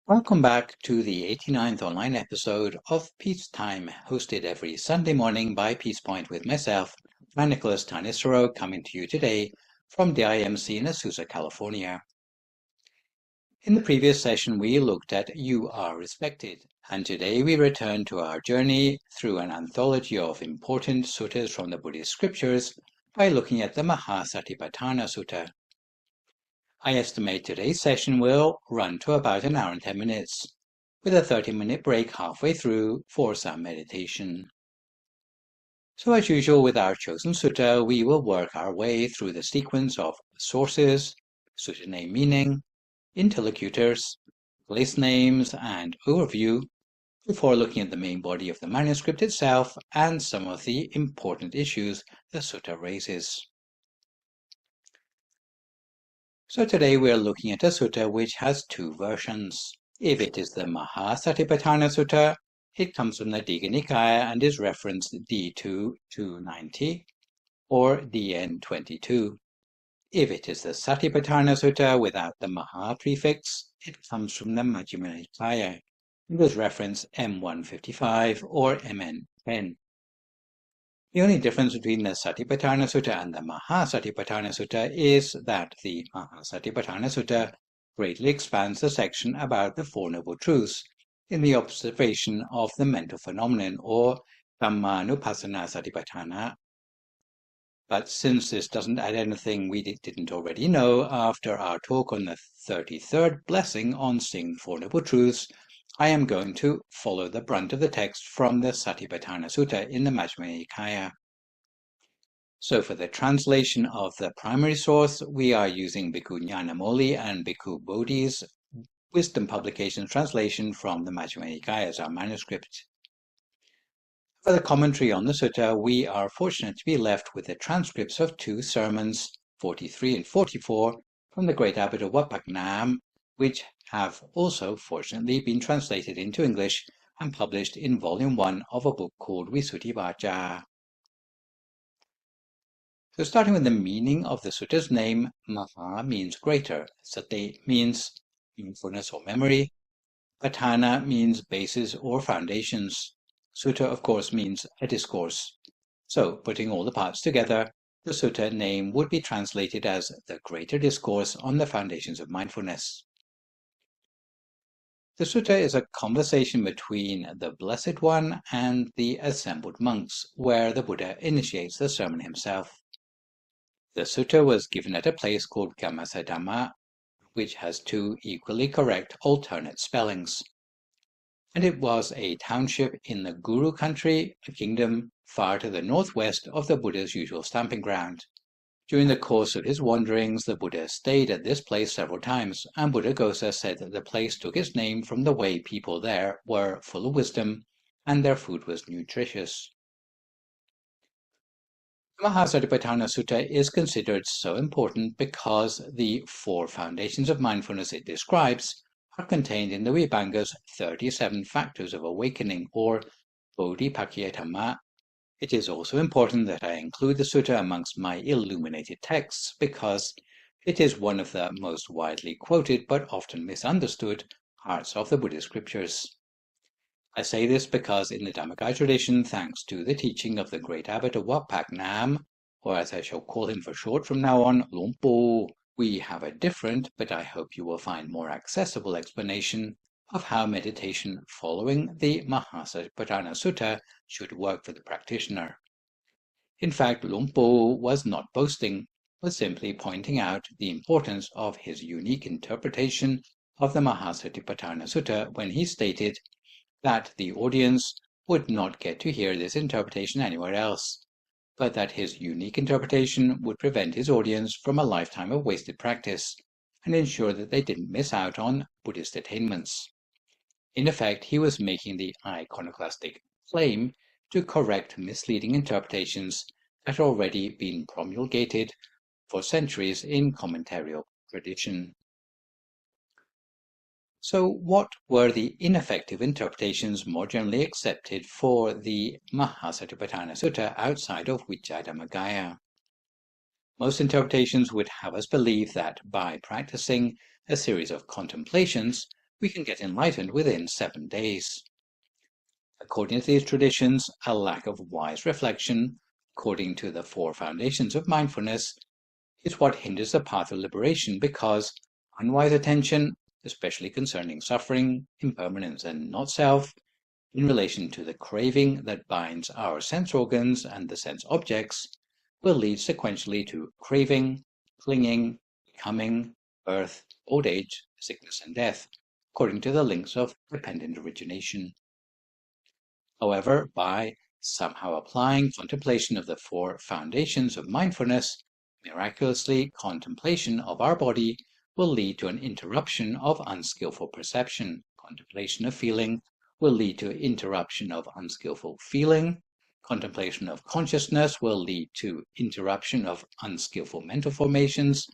Welcome back to the 89th online episode of Peace Time, hosted every Sunday morning by Peace Point with myself, Phra Nicholas Thanissaro, coming to you today from the IMC in Azusa, California. In the previous session, we looked at You Are Respected, and today we return to our journey through an anthology of important suttas from the Buddhist scriptures by looking at the Maha Satipaṭṭhāna Sutta. I estimate today's session will run to about an hour and 10 minutes, with a 30-minute break halfway through for some meditation. So as usual with our chosen sutta, we will work our way through the sequence of sources, sutta name meaning, interlocutors, place names, and overview, before looking at the main body of the manuscript itself and some of the important issues the sutta raises. So today we are looking at a sutta which has two versions. If it is the Maha Satipaṭṭhāna Sutta, it comes from the Digha Nikaya and is referenced D2 290 or DN 22. If it is the Satipaṭṭhāna Sutta without the Maha prefix, it comes from the Majjhima Nikaya and is referenced M155 or MN 10. The only difference between the Satipaṭṭhāna Sutta and the Maha Satipaṭṭhāna Sutta is that the Maha Satipaṭṭhāna Sutta greatly expands the section about the Four Noble Truths in the observation of the mental phenomenon, or Dhammanupassana Satipaṭṭhāna. But since this doesn't add anything we didn't already know, after our talk on the 33rd blessing on seeing the Four Noble Truths, I am going to follow the brunt of the text from the Satipaṭṭhāna Sutta in the Majjhima Nikaya. So for the translation of the primary source, we are using Bhikkhu Ñāṇamoli and Bhikkhu Bodhi's Wisdom Publications translation from the Majjhima Nikaya as our manuscript. For the commentary on the sutta, we are fortunate to be left with the transcripts of two sermons, 43 and 44, from the great abbot of Wat Phra Nam, which have also fortunately been translated into English and published in volume 1 of a book called Visuddhivajja. So starting with the meaning of the sutta's name, Maha means greater, Sati means mindfulness or memory, Paṭṭhāna means bases or foundations. Sutta, of course, means a discourse. So, putting all the parts together, the sutta name would be translated as the Greater Discourse on the Foundations of Mindfulness. The sutta is a conversation between the Blessed One and the assembled monks, where the Buddha initiates the sermon himself. The sutta was given at a place called Dhamma, which has two equally correct alternate spellings. And it was a township in the Guru country, a kingdom far to the northwest of the Buddha's usual stamping ground. During the course of his wanderings, the Buddha stayed at this place several times, and Buddhaghosa said that the place took its name from the way people there were full of wisdom and their food was nutritious. The Maha Satipaṭṭhāna Sutta is considered so important because the four foundations of mindfulness it describes are contained in the Vibhanga's 37 factors of awakening, or Bodhipakkhya Dhamma. It is also important that I include the sutta amongst my illuminated texts because it is one of the most widely quoted but often misunderstood parts of the Buddhist scriptures. I say this because in the Dhammakaya tradition, thanks to the teaching of the great abbot of Wat Phra Nam, or as I shall call him for short from now on, Lompo, we have a different, but I hope you will find more accessible explanation of how meditation following the Maha Satipaṭṭhāna Sutta should work for the practitioner. In fact, Lompo was not boasting, but simply pointing out the importance of his unique interpretation of the Maha Satipaṭṭhāna Sutta when he stated that the audience would not get to hear this interpretation anywhere else, but that his unique interpretation would prevent his audience from a lifetime of wasted practice and ensure that they didn't miss out on Buddhist attainments. In effect, he was making the iconoclastic claim to correct misleading interpretations that had already been promulgated for centuries in commentarial tradition. So what were the ineffective interpretations more generally accepted for the Maha Satipaṭṭhāna Sutta outside of Vijjhāyamagga? Most interpretations would have us believe that by practicing a series of contemplations, we can get enlightened within 7 days. According to these traditions, a lack of wise reflection, according to the 4 foundations of mindfulness, is what hinders the path of liberation, because unwise attention, especially concerning suffering, impermanence, and not-self, in relation to the craving that binds our sense organs and the sense objects, will lead sequentially to craving, clinging, becoming, birth, old age, sickness, and death, according to the links of dependent origination. However, by somehow applying contemplation of the 4 foundations of mindfulness, miraculously contemplation of our body will lead to an interruption of unskillful perception. Contemplation of feeling will lead to interruption of unskillful feeling. Contemplation of consciousness will lead to interruption of unskillful mental formations.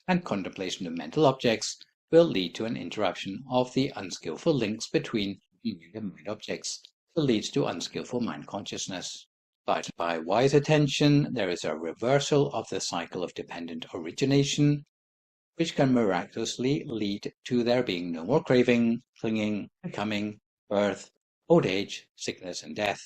And contemplation of mental objects will lead to an interruption of the unskillful links between mind and mind objects that leads to unskillful mind consciousness. But by wise attention, there is a reversal of the cycle of dependent origination, which can miraculously lead to there being no more craving, clinging, becoming, birth, old age, sickness, and death.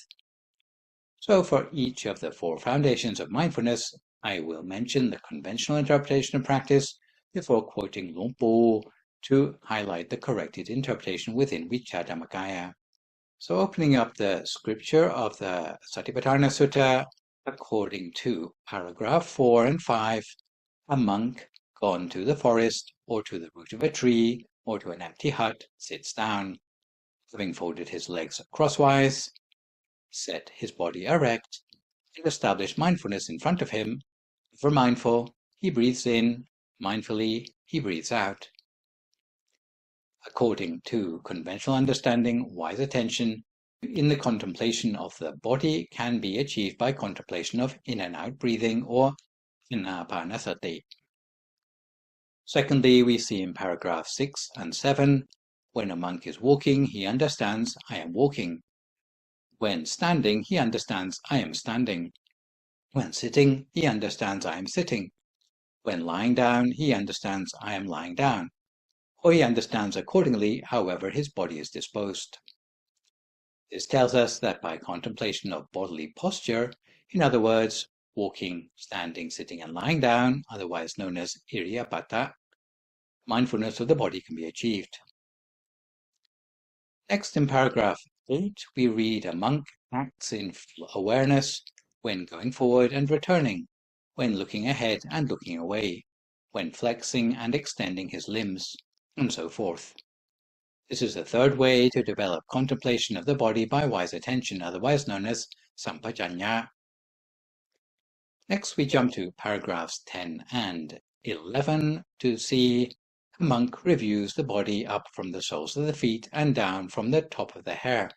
So for each of the 4 foundations of mindfulness, I will mention the conventional interpretation of practice before quoting Luang Por to highlight the corrected interpretation within Vicchā Dhammakaya. So opening up the scripture of the Satipaṭṭhāna Sutta, according to paragraph 4 and 5, a monk gone to the forest or to the root of a tree or to an empty hut sits down, having folded his legs crosswise, set his body erect, and established mindfulness in front of him. Ever mindful, he breathes in, mindfully, he breathes out. According to conventional understanding, wise attention in the contemplation of the body can be achieved by contemplation of in and out breathing, or anapanasati. Secondly, we see in paragraph 6 and 7, when a monk is walking, he understands, I am walking. When standing, he understands, I am standing. When sitting, he understands, I am sitting. When lying down, he understands, I am lying down. Or he understands accordingly, however his body is disposed. This tells us that by contemplation of bodily posture, in other words, walking, standing, sitting, and lying down, otherwise known as iriyapada, mindfulness of the body can be achieved. Next, in paragraph 8, we read a monk acts in full awareness when going forward and returning, when looking ahead and looking away, when flexing and extending his limbs, and so forth. This is the 3rd way to develop contemplation of the body by wise attention, otherwise known as sampajañña. Next, we jump to paragraphs 10 and 11 to see a monk reviews the body up from the soles of the feet and down from the top of the hair,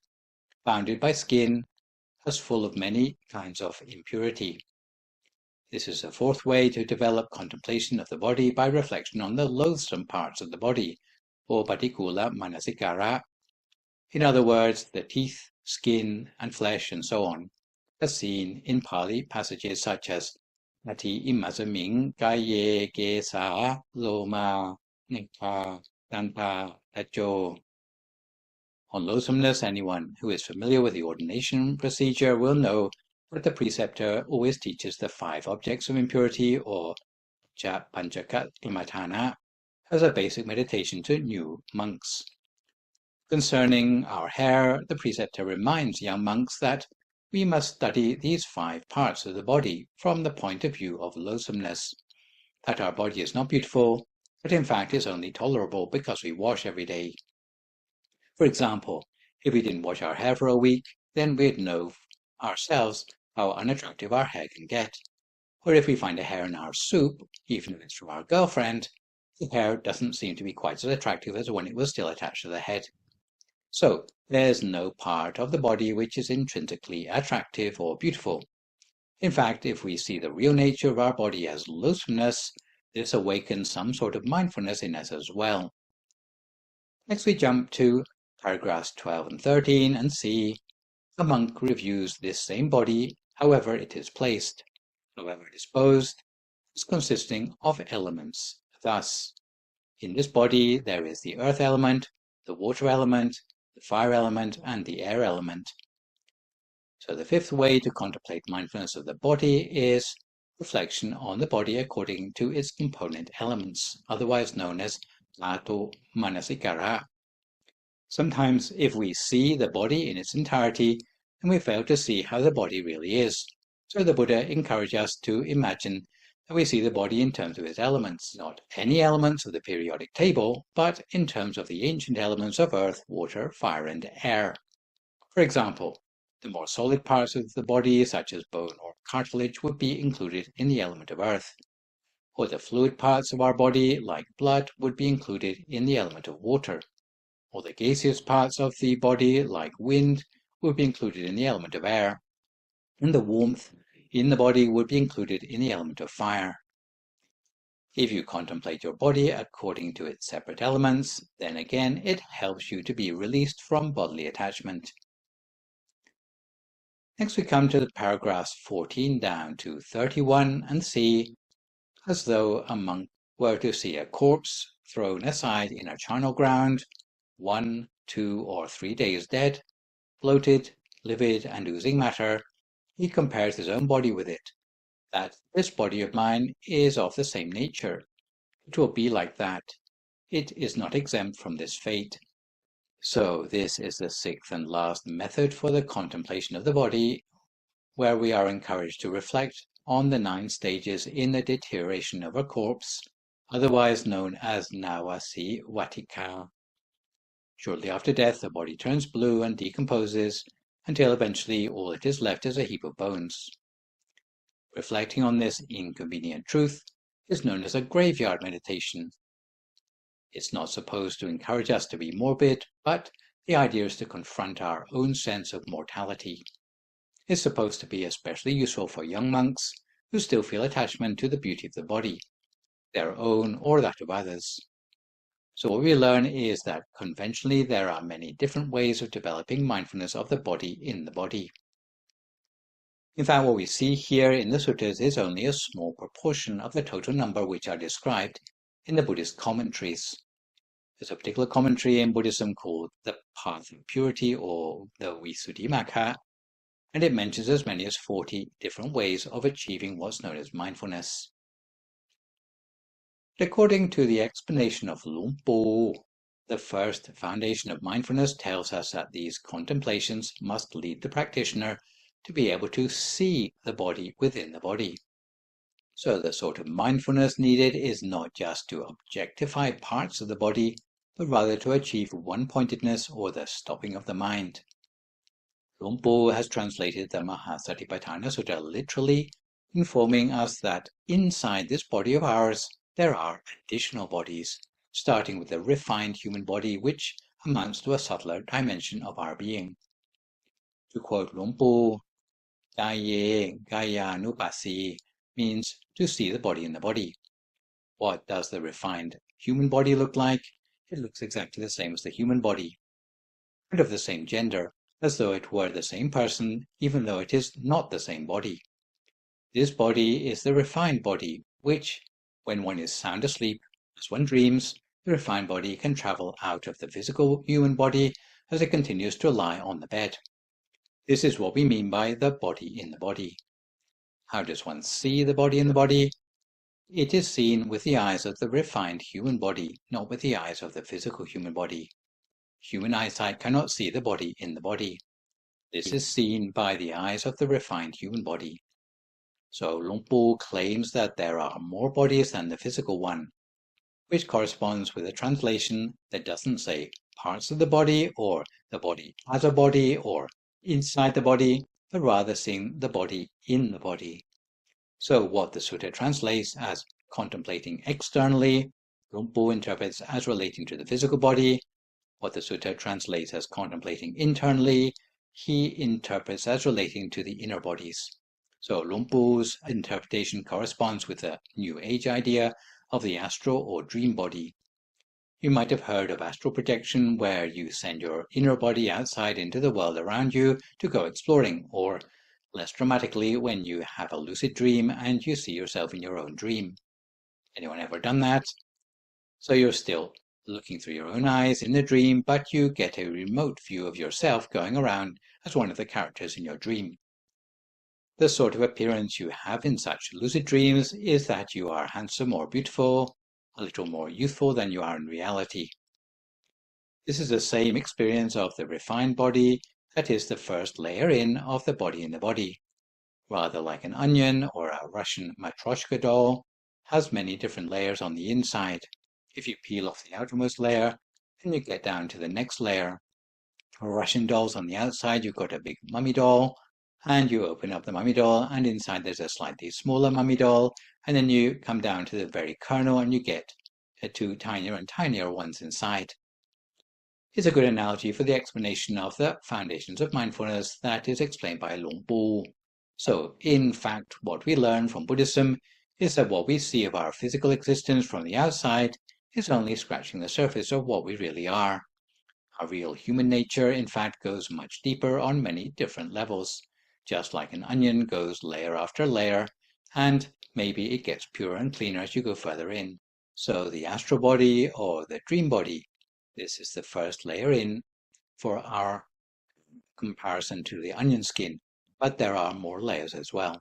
bounded by skin, as full of many kinds of impurity. This is the 4th way to develop contemplation of the body by reflection on the loathsome parts of the body, or patikula manasikara. In other words, the teeth, skin, and flesh, and so on, as seen in Pali passages such as Ati imasaming kaye kesa loma nikpa danta tacho. On loathsomeness, anyone who is familiar with the ordination procedure will know that the preceptor always teaches the 5 objects of impurity, or panchakatmatthana, as a basic meditation to new monks. Concerning our hair, the preceptor reminds young monks that we must study these 5 parts of the body from the point of view of loathsomeness, that our body is not beautiful, but in fact is only tolerable because we wash every day. For example, if we didn't wash our hair for a week, then we'd know ourselves how unattractive our hair can get. Or if we find a hair in our soup, even if it's from our girlfriend, the hair doesn't seem to be quite as attractive as when it was still attached to the head. So there's no part of the body which is intrinsically attractive or beautiful. In fact, if we see the real nature of our body as loathsomeness, this awakens some sort of mindfulness in us as well. Next we jump to paragraphs 12 and 13 and see a monk reviews this same body, however it is placed, however disposed, as consisting of elements. Thus, in this body there is the earth element, the water element, the fire element, and the air element. So the fifth way to contemplate mindfulness of the body is reflection on the body according to its component elements, otherwise known as dhatu manasikara. Sometimes if we see the body in its entirety, then we fail to see how the body really is. So the Buddha encouraged us to imagine that we see the body in terms of its elements, not any elements of the periodic table, but in terms of the ancient elements of earth, water, fire, and air. For example, the more solid parts of the body, such as bone or cartilage, would be included in the element of earth, or the fluid parts of our body, like blood, would be included in the element of water, or the gaseous parts of the body, like wind, would be included in the element of air, and the warmth in the body would be included in the element of fire. If you contemplate your body according to its separate elements, then again it helps you to be released from bodily attachment. Next we come to the paragraphs 14 down to 31 and see, as though a monk were to see a corpse thrown aside in a charnel ground, 1, 2, or 3 days dead, bloated, livid, and oozing matter, he compares his own body with it, that this body of mine is of the same nature. It will be like that. It is not exempt from this fate. So this is the sixth and last method for the contemplation of the body, where we are encouraged to reflect on the 9 stages in the deterioration of a corpse, otherwise known as nawasi vatika. Shortly after death, the body turns blue and decomposes, until eventually all that is left is a heap of bones. Reflecting on this inconvenient truth is known as a graveyard meditation. It's not supposed to encourage us to be morbid, but the idea is to confront our own sense of mortality. It's supposed to be especially useful for young monks who still feel attachment to the beauty of the body, their own or that of others. So what we learn is that conventionally there are many different ways of developing mindfulness of the body in the body. In fact, what we see here in the suttas is only a small proportion of the total number which are described in the Buddhist commentaries. There's a particular commentary in Buddhism called the Path of Purity, or the Visuddhimagga, and it mentions as many as 40 different ways of achieving what's known as mindfulness. According to the explanation of Luang Por, the first foundation of mindfulness tells us that these contemplations must lead the practitioner to be able to see the body within the body. So the sort of mindfulness needed is not just to objectify parts of the body, but rather to achieve one-pointedness or the stopping of the mind. Luang Por has translated the Maha Satipaṭṭhāna Sutta literally, informing us that inside this body of ours there are additional bodies, starting with the refined human body, which amounts to a subtler dimension of our being. To quote Luang Por, Gaye Gayanupasi means to see the body in the body. What does the refined human body look like? It looks exactly the same as the human body, and of the same gender, as though it were the same person, even though it is not the same body. This body is the refined body, which, when one is sound asleep, as one dreams, the refined body can travel out of the physical human body as it continues to lie on the bed. This is what we mean by the body in the body. How does one see the body in the body? It is seen with the eyes of the refined human body, not with the eyes of the physical human body. Human eyesight cannot see the body in the body. This is seen by the eyes of the refined human body. So Luang Por claims that there are more bodies than the physical one, which corresponds with a translation that doesn't say parts of the body or the body as a body or inside the body, but rather seeing the body in the body. So what the sutta translates as contemplating externally, Luang Por interprets as relating to the physical body. What the sutta translates as contemplating internally, he interprets as relating to the inner bodies. So Luang Por's interpretation corresponds with the New Age idea of the astral or dream body. You might have heard of astral projection, where you send your inner body outside into the world around you to go exploring, or less dramatically, when you have a lucid dream and you see yourself in your own dream. Anyone ever done that? So you're still looking through your own eyes in the dream, but you get a remote view of yourself going around as one of the characters in your dream. The sort of appearance you have in such lucid dreams is that you are handsome or beautiful, a little more youthful than you are in reality. This is the same experience of the refined body that is the first layer in of the body in the body. Rather like an onion or a Russian matryoshka doll, has many different layers on the inside. If you peel off the outermost layer, then you get down to the next layer. For Russian dolls on the outside, you've got a big mummy doll, and you open up the mummy doll, and inside there's a slightly smaller mummy doll, and then you come down to the very kernel, and you get two tinier and tinier ones inside. Is a good analogy for the explanation of the foundations of mindfulness that is explained by Luang Pu. So, in fact, what we learn from Buddhism is that what we see of our physical existence from the outside is only scratching the surface of what we really are. Our real human nature, in fact, goes much deeper on many different levels, just like an onion goes layer after layer, and maybe it gets purer and cleaner as you go further in. So the astral body or the dream body, this is the first layer in for our comparison to the onion skin, but there are more layers as well.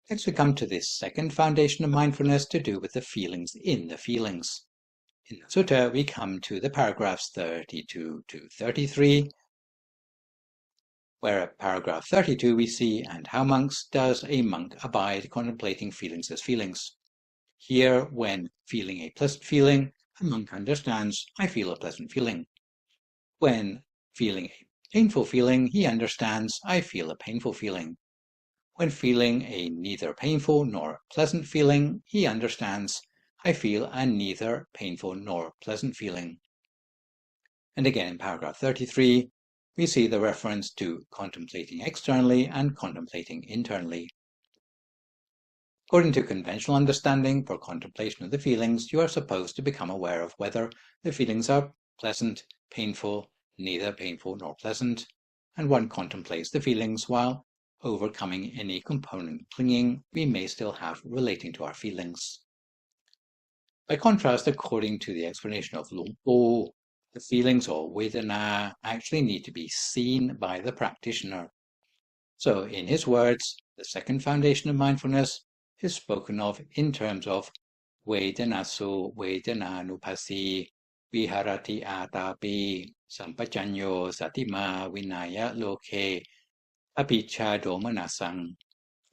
Next we come to this second foundation of mindfulness to do with the feelings in the feelings. In the Sutta, we come to the paragraphs 32 to 33, where at paragraph 32 we see, and how monks does a monk abide contemplating feelings as feelings. Here, when feeling a pleasant feeling, a monk understands, I feel a pleasant feeling. When feeling a painful feeling, he understands, I feel a painful feeling. When feeling a neither painful nor pleasant feeling, he understands, I feel a neither painful nor pleasant feeling. And again in paragraph 33, we see the reference to contemplating externally and contemplating internally. According to conventional understanding, for contemplation of the feelings, you are supposed to become aware of whether the feelings are pleasant, painful, neither painful nor pleasant, and one contemplates the feelings while overcoming any component clinging we may still have relating to our feelings. By contrast, according to the explanation of Luang Pu, the feelings or vedana actually need to be seen by the practitioner. So, in his words, the second foundation of mindfulness is spoken of in terms of vedanasu vedananupasi viharati atapi sampajanyo satima vinaya loke apicca domanasang.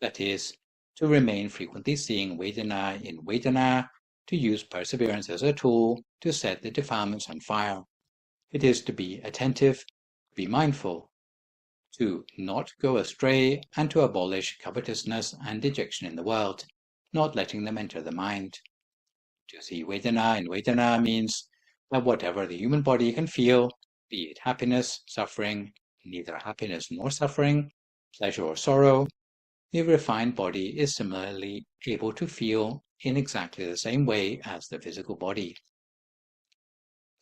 That is, to remain frequently seeing vedana in vedana, to use perseverance as a tool to set the defilements on fire. It is to be attentive, to be mindful, to not go astray, and to abolish covetousness and dejection in the world, not letting them enter the mind. To see vedana in vedana means that whatever the human body can feel, be it happiness, suffering, neither happiness nor suffering, pleasure or sorrow, the refined body is similarly able to feel in exactly the same way as the physical body.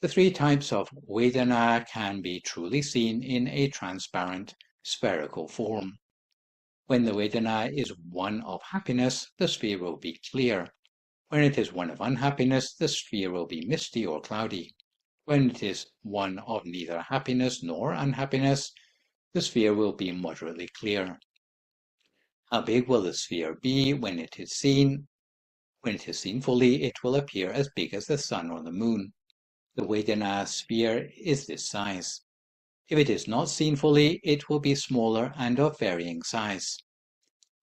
The three types of vedana can be truly seen in a transparent, spherical form. When the vedana is one of happiness, the sphere will be clear. When it is one of unhappiness, the sphere will be misty or cloudy. When it is one of neither happiness nor unhappiness, the sphere will be moderately clear. How big will the sphere be when it is seen? When it is seen fully, it will appear as big as the sun or the moon. The vedana sphere is this size. If it is not seen fully, it will be smaller and of varying size.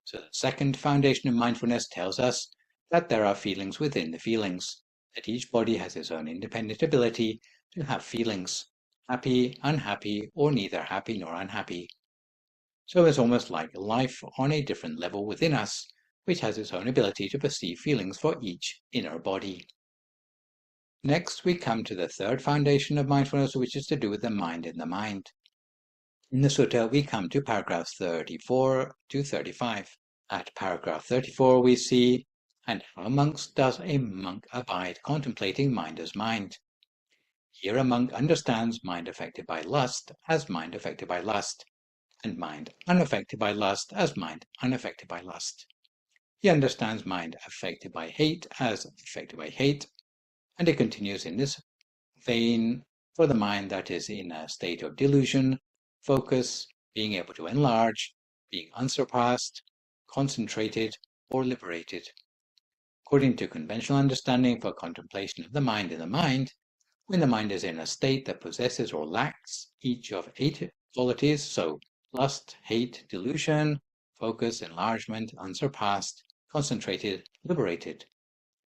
So the second foundation of mindfulness tells us that there are feelings within the feelings, that each body has its own independent ability to have feelings, happy, unhappy, or neither happy nor unhappy. So it's almost like life on a different level within us, which has its own ability to perceive feelings for each inner body. Next, we come to the third foundation of mindfulness, which is to do with the mind in the mind. In the Sutta, we come to paragraphs 34 to 35. At paragraph 34, we see, and how monks does a monk abide contemplating mind as mind. Here a monk understands mind affected by lust as mind affected by lust, and mind unaffected by lust as mind unaffected by lust. He understands mind affected by hate as affected by hate, And it continues in this vein for the mind that is in a state of delusion, focus, being able to enlarge, being unsurpassed, concentrated, or liberated. According to conventional understanding for contemplation of the mind in the mind, when the mind is in a state that possesses or lacks each of 8 qualities, so lust, hate, delusion, focus, enlargement, unsurpassed, concentrated, liberated.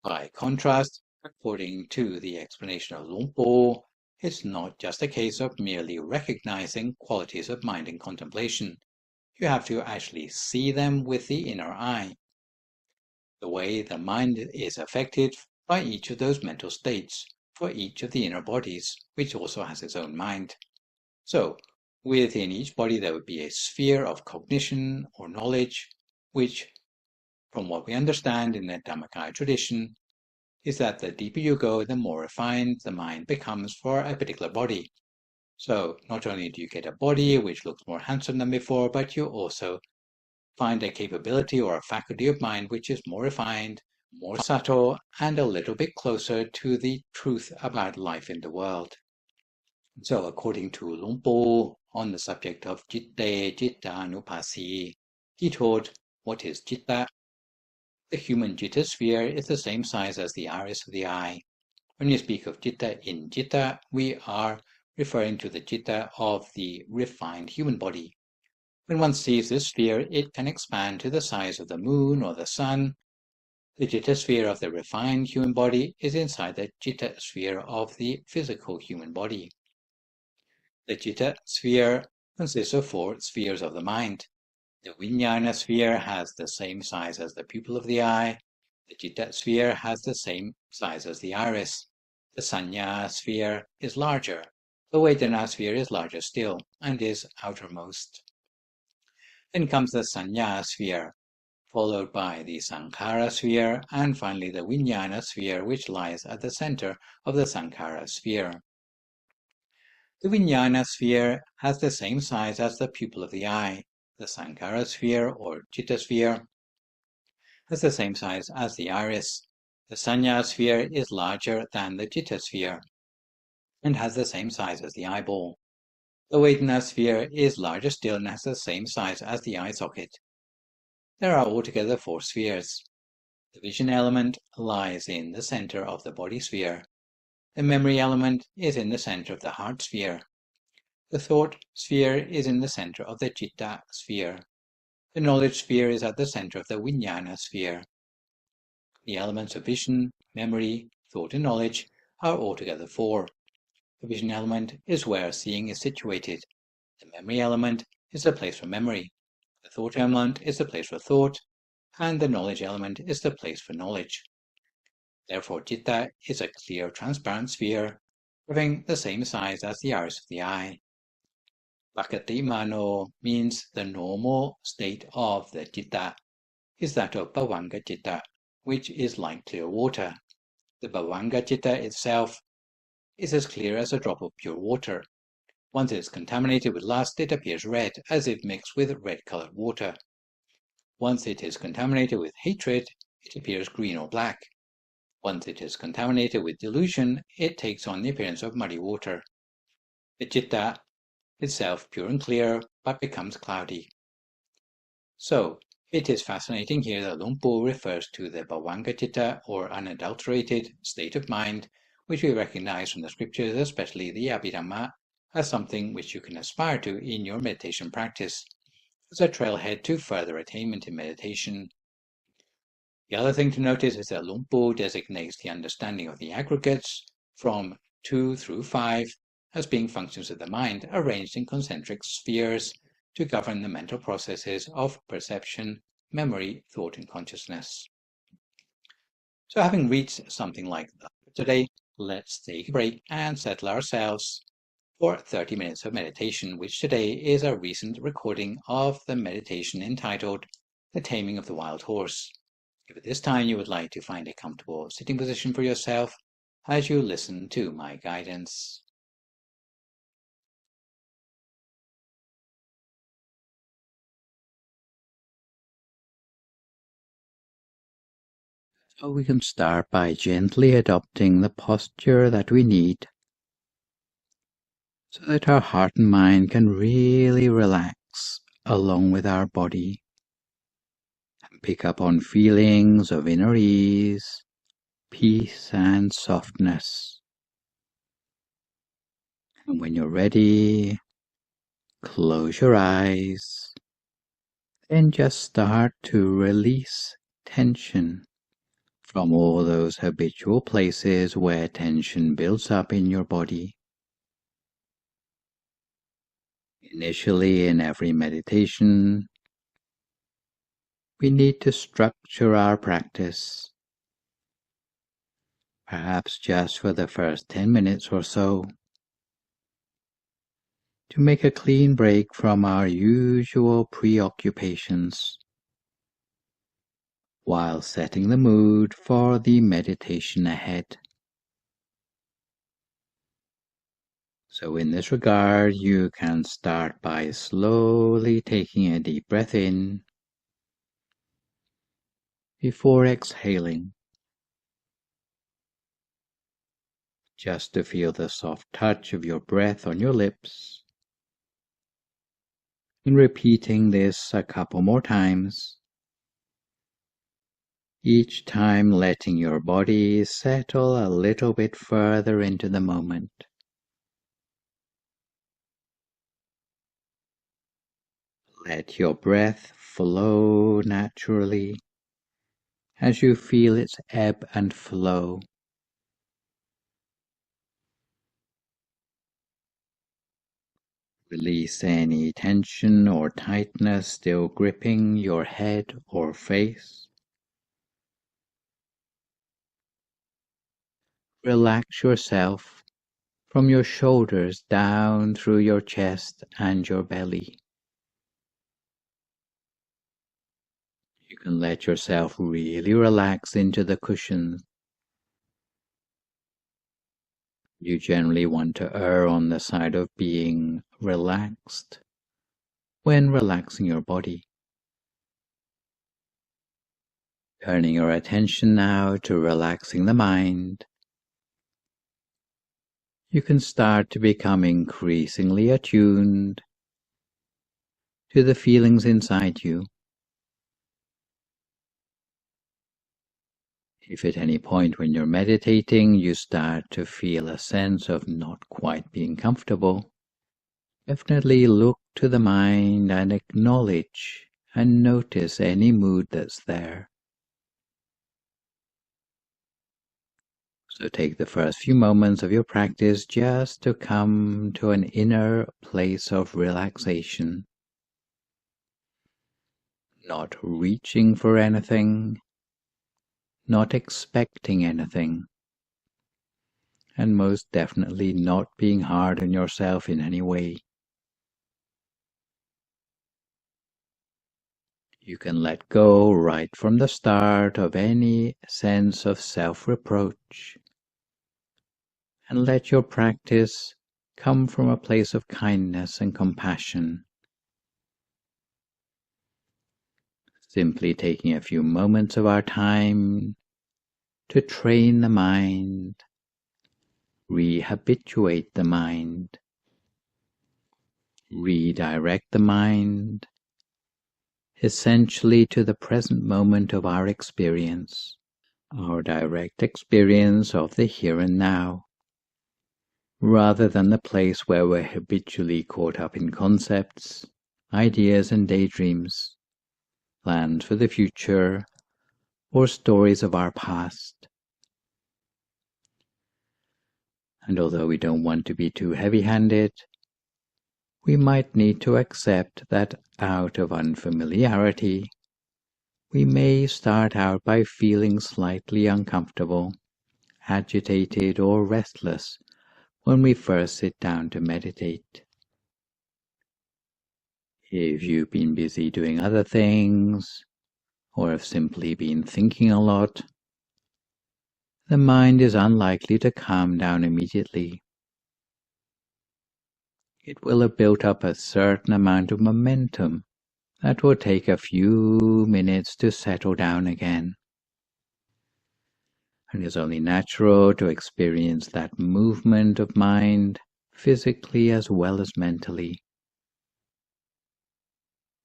By contrast, according to the explanation of Luang Por, it's not just a case of merely recognizing qualities of mind in contemplation. You have to actually see them with the inner eye. The way the mind is affected by each of those mental states for each of the inner bodies, which also has its own mind. So, within each body there would be a sphere of cognition or knowledge, which, from what we understand in the Dhammakaya tradition, is that the deeper you go, the more refined the mind becomes for a particular body. So, not only do you get a body which looks more handsome than before, but you also find a capability or a faculty of mind which is more refined, more subtle, and a little bit closer to the truth about life in the world. So, according to Luang Por, on the subject of citte, citta anupasi, he taught what is citta. The human citta sphere is the same size as the iris of the eye. When you speak of citta in citta, we are referring to the citta of the refined human body. When one sees this sphere, it can expand to the size of the moon or the sun. The citta sphere of the refined human body is inside the citta sphere of the physical human body. The citta sphere consists of 4 spheres of the mind. The vijnana sphere has the same size as the pupil of the eye. The citta sphere has the same size as the iris. The sanya sphere is larger. The vedana sphere is larger still and is outermost. Then comes the sanya sphere, followed by the sankhara sphere, and finally the vijnana sphere, which lies at the center of the sankhara sphere. The vijnana sphere has the same size as the pupil of the eye. The sankhara sphere, or citta sphere, has the same size as the iris. The sanya sphere is larger than the citta sphere and has the same size as the eyeball. The vedana sphere is larger still and has the same size as the eye socket. There are altogether 4 spheres. The vision element lies in the center of the body sphere. The memory element is in the center of the heart sphere. The thought sphere is in the center of the citta sphere. The knowledge sphere is at the center of the vijnana sphere. The elements of vision, memory, thought and knowledge are altogether 4. The vision element is where seeing is situated. The memory element is the place for memory. The thought element is the place for thought, and the knowledge element is the place for knowledge. Therefore, citta is a clear, transparent sphere, having the same size as the iris of the eye. Bhakati-mano means the normal state of the citta is that of bhavanga citta, which is like clear water. The bhavanga citta itself is as clear as a drop of pure water. Once it is contaminated with lust, it appears red, as if mixed with red-colored water. Once it is contaminated with hatred, it appears green or black. Once it is contaminated with delusion, it takes on the appearance of muddy water. The citta itself pure and clear, but becomes cloudy. So, it is fascinating here that Luang Por refers to the bhavanga citta, or unadulterated state of mind, which we recognize from the scriptures, especially the Abhidhamma, as something which you can aspire to in your meditation practice, as a trailhead to further attainment in meditation. The other thing to notice is that Luang Por designates the understanding of the aggregates from 2 through 5 as being functions of the mind arranged in concentric spheres to govern the mental processes of perception, memory, thought, and consciousness. So having reached something like that today, let's take a break and settle ourselves for 30 minutes of meditation, which today is a recent recording of the meditation entitled The Taming of the Wild Horse. If at this time you would like to find a comfortable sitting position for yourself as you listen to my guidance. So we can start by gently adopting the posture that we need, so that our heart and mind can really relax along with our body and pick up on feelings of inner ease, peace and softness. And when you're ready, close your eyes and just start to release tension from all those habitual places where tension builds up in your body. Initially, in every meditation, we need to structure our practice, perhaps just for the first 10 minutes or so, to make a clean break from our usual preoccupations, while setting the mood for the meditation ahead. So in this regard, you can start by slowly taking a deep breath in before exhaling, just to feel the soft touch of your breath on your lips, and repeating this a couple more times, each time letting your body settle a little bit further into the moment. Let your breath flow naturally as you feel its ebb and flow. Release any tension or tightness still gripping your head or face. Relax yourself from your shoulders down through your chest and your belly. You can let yourself really relax into the cushions. You generally want to err on the side of being relaxed when relaxing your body. Turning your attention now to relaxing the mind, you can start to become increasingly attuned to the feelings inside you. If at any point when you're meditating you start to feel a sense of not quite being comfortable, definitely look to the mind and acknowledge and notice any mood that's there. So take the first few moments of your practice just to come to an inner place of relaxation, not reaching for anything, not expecting anything, and most definitely not being hard on yourself in any way. You can let go right from the start of any sense of self-reproach, and let your practice come from a place of kindness and compassion. Simply taking a few moments of our time to train the mind, rehabituate the mind, redirect the mind, essentially to the present moment of our experience, our direct experience of the here and now, rather than the place where we're habitually caught up in concepts, ideas and daydreams, plans for the future, or stories of our past. And although we don't want to be too heavy-handed, we might need to accept that out of unfamiliarity, we may start out by feeling slightly uncomfortable, agitated or restless when we first sit down to meditate. If you've been busy doing other things, or have simply been thinking a lot, the mind is unlikely to calm down immediately. It will have built up a certain amount of momentum that will take a few minutes to settle down again. And it's only natural to experience that movement of mind, physically as well as mentally.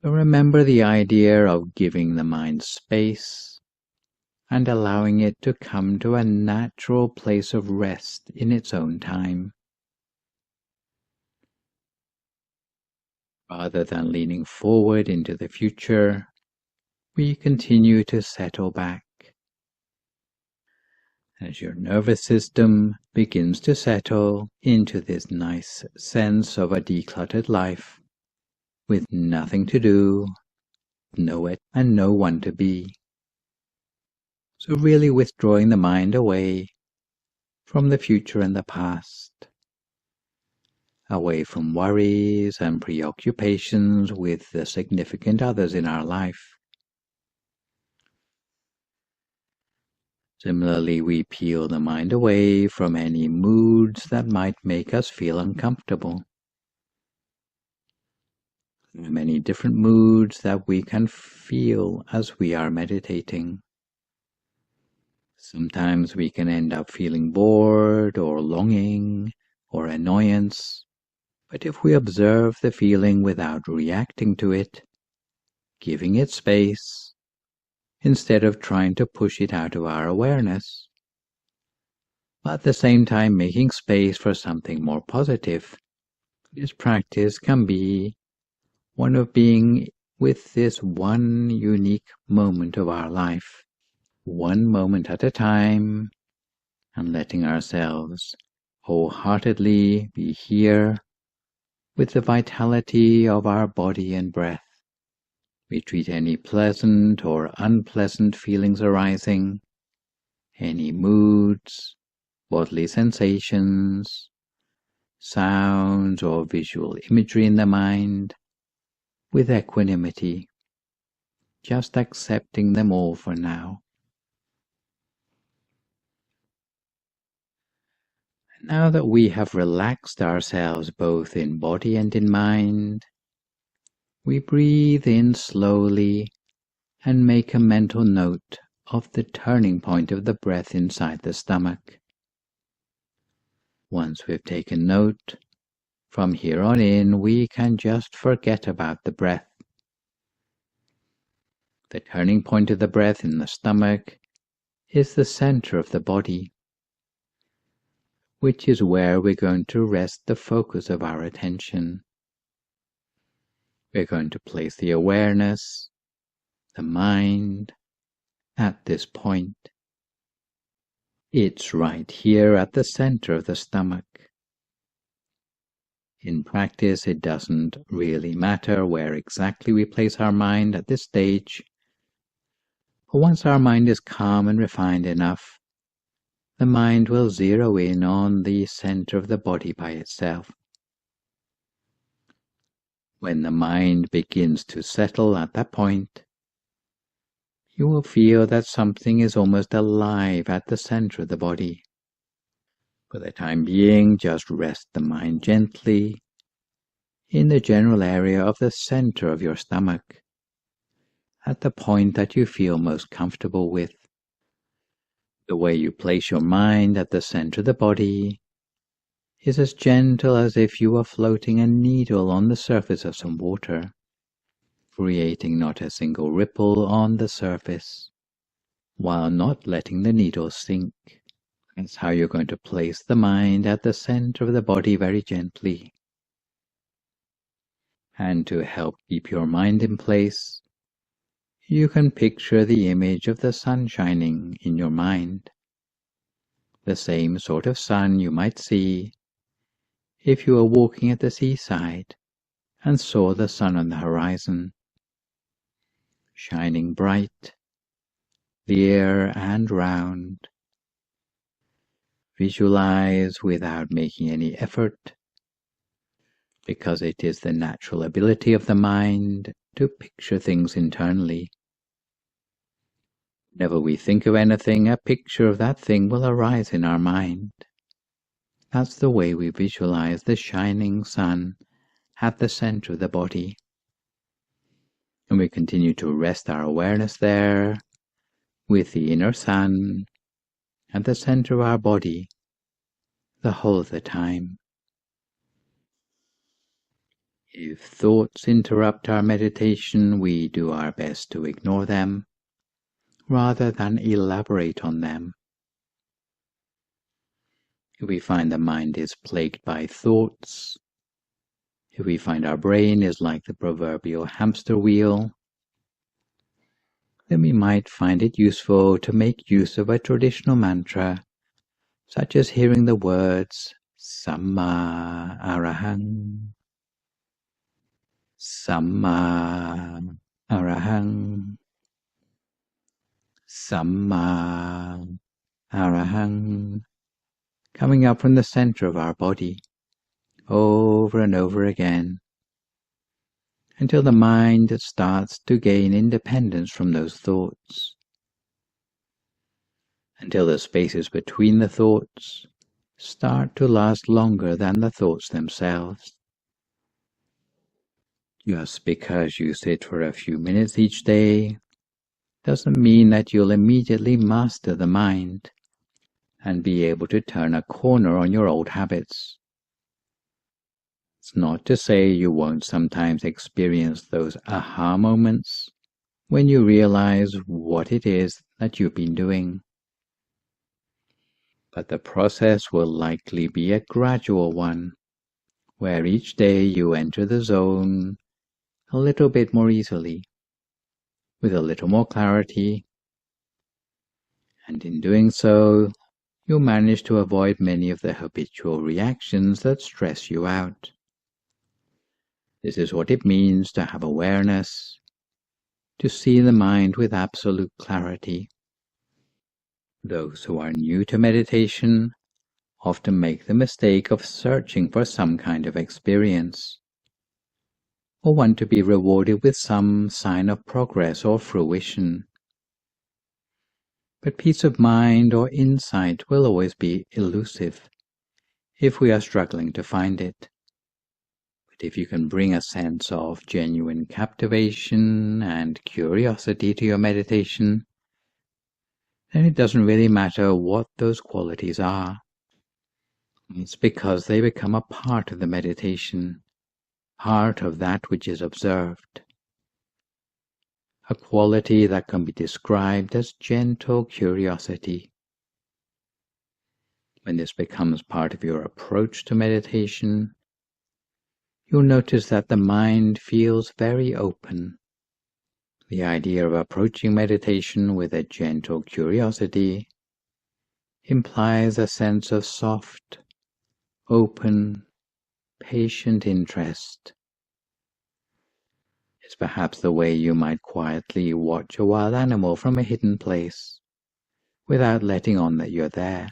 So remember the idea of giving the mind space and allowing it to come to a natural place of rest in its own time. Rather than leaning forward into the future, we continue to settle back. As your nervous system begins to settle into this nice sense of a decluttered life, with nothing to do, no it, and no one to be. So really withdrawing the mind away from the future and the past, away from worries and preoccupations with the significant others in our life. Similarly, we peel the mind away from any moods that might make us feel uncomfortable. There are many different moods that we can feel as we are meditating. Sometimes we can end up feeling bored or longing or annoyance, but if we observe the feeling without reacting to it, giving it space, instead of trying to push it out of our awareness, but at the same time making space for something more positive, this practice can be one of being with this one unique moment of our life, one moment at a time, and letting ourselves wholeheartedly be here with the vitality of our body and breath. We treat any pleasant or unpleasant feelings arising, any moods, bodily sensations, sounds or visual imagery in the mind, with equanimity, just accepting them all for now. Now that we have relaxed ourselves both in body and in mind, we breathe in slowly and make a mental note of the turning point of the breath inside the stomach. Once we've taken note, from here on in we can just forget about the breath. The turning point of the breath in the stomach is the center of the body, which is where we're going to rest the focus of our attention. We're going to place the awareness, the mind, at this point. It's right here at the center of the stomach. In practice, it doesn't really matter where exactly we place our mind at this stage. But once our mind is calm and refined enough, the mind will zero in on the center of the body by itself. When the mind begins to settle at that point, you will feel that something is almost alive at the center of the body. For the time being, just rest the mind gently in the general area of the center of your stomach, at the point that you feel most comfortable with. The way you place your mind at the center of the body is as gentle as if you were floating a needle on the surface of some water, creating not a single ripple on the surface, while not letting the needle sink. That's how you're going to place the mind at the center of the body very gently. And to help keep your mind in place, you can picture the image of the sun shining in your mind. The same sort of sun you might see if you were walking at the seaside and saw the sun on the horizon, shining bright, clear and round. Visualize without making any effort, because it is the natural ability of the mind to picture things internally. Whenever we think of anything, a picture of that thing will arise in our mind. That's the way we visualize the shining sun at the center of the body. And we continue to rest our awareness there with the inner sun, at the center of our body the whole of the time. If thoughts interrupt our meditation, we do our best to ignore them rather than elaborate on them. If we find the mind is plagued by thoughts, if we find our brain is like the proverbial hamster wheel, then we might find it useful to make use of a traditional mantra, such as hearing the words Samma Arahang, Samma Arahang, Samma Arahang, coming up from the center of our body, over and over again, until the mind starts to gain independence from those thoughts, until the spaces between the thoughts start to last longer than the thoughts themselves. Just because you sit for a few minutes each day doesn't mean that you'll immediately master the mind and be able to turn a corner on your old habits. It's not to say you won't sometimes experience those aha moments when you realize what it is that you've been doing. But the process will likely be a gradual one, where each day you enter the zone a little bit more easily, with a little more clarity, and in doing so, you'll manage to avoid many of the habitual reactions that stress you out. This is what it means to have awareness, to see the mind with absolute clarity. Those who are new to meditation often make the mistake of searching for some kind of experience, or want to be rewarded with some sign of progress or fruition. But peace of mind or insight will always be elusive if we are struggling to find it. But if you can bring a sense of genuine captivation and curiosity to your meditation, then it doesn't really matter what those qualities are. It's because they become a part of the meditation, part of that which is observed. A quality that can be described as gentle curiosity. When this becomes part of your approach to meditation, you'll notice that the mind feels very open. The idea of approaching meditation with a gentle curiosity implies a sense of soft, open, patient interest. It's perhaps the way you might quietly watch a wild animal from a hidden place, without letting on that you're there.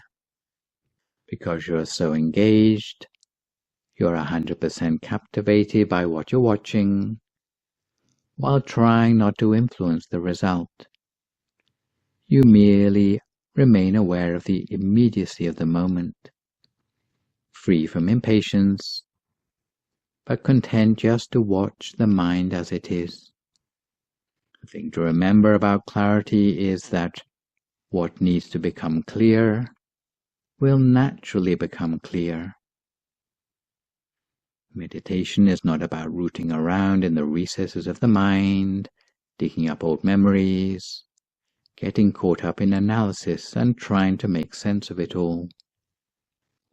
Because you're so engaged, you're 100% captivated by what you're watching, while trying not to influence the result. You merely remain aware of the immediacy of the moment, free from impatience, but content just to watch the mind as it is. The thing to remember about clarity is that what needs to become clear will naturally become clear. Meditation is not about rooting around in the recesses of the mind, digging up old memories, getting caught up in analysis and trying to make sense of it all.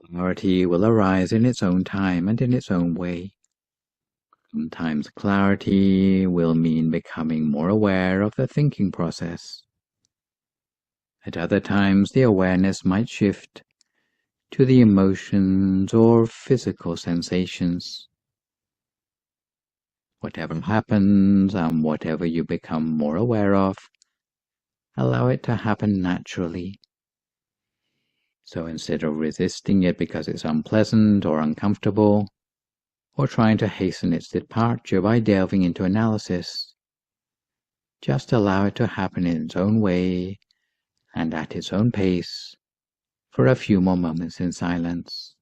Clarity will arise in its own time and in its own way. Sometimes clarity will mean becoming more aware of the thinking process. At other times, the awareness might shift to the emotions or physical sensations. Whatever happens and whatever you become more aware of, allow it to happen naturally. So instead of resisting it because it's unpleasant or uncomfortable, or trying to hasten its departure by delving into analysis, just allow it to happen in its own way and at its own pace for a few more moments in silence.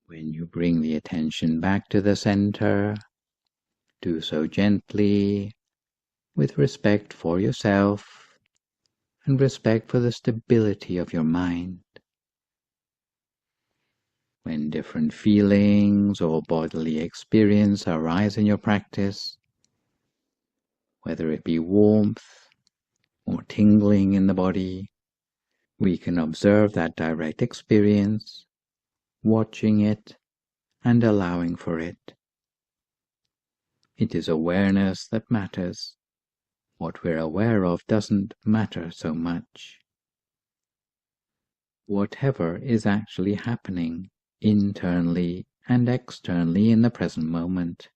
When you bring the attention back to the center, do so gently, with respect for yourself and respect for the stability of your mind. When different feelings or bodily experience arise in your practice, whether it be warmth or tingling in the body, we can observe that direct experience, watching it and allowing for it. It is awareness that matters. What we're aware of doesn't matter so much. Whatever is actually happening internally and externally in the present moment.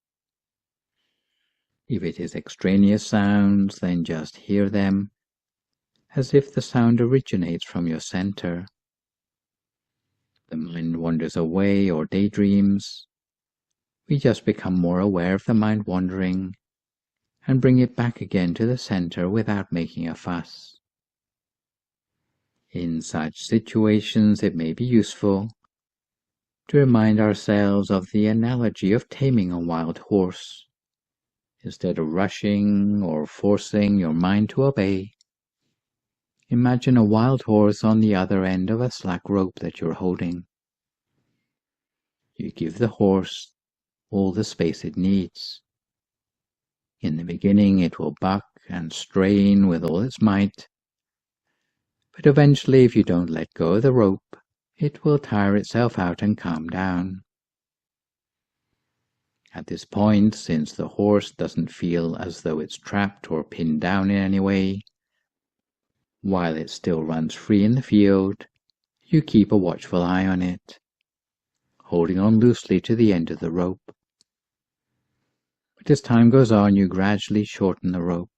If it is extraneous sounds, then just hear them as if the sound originates from your center. The mind wanders away or daydreams. We just become more aware of the mind wandering and bring it back again to the center without making a fuss. In such situations, it may be useful to remind ourselves of the analogy of taming a wild horse. Instead of rushing or forcing your mind to obey, imagine a wild horse on the other end of a slack rope that you're holding. You give the horse all the space it needs. In the beginning, it will buck and strain with all its might, but eventually, if you don't let go of the rope, it will tire itself out and calm down. At this point, since the horse doesn't feel as though it's trapped or pinned down in any way, while it still runs free in the field, you keep a watchful eye on it, holding on loosely to the end of the rope. But as time goes on, you gradually shorten the rope.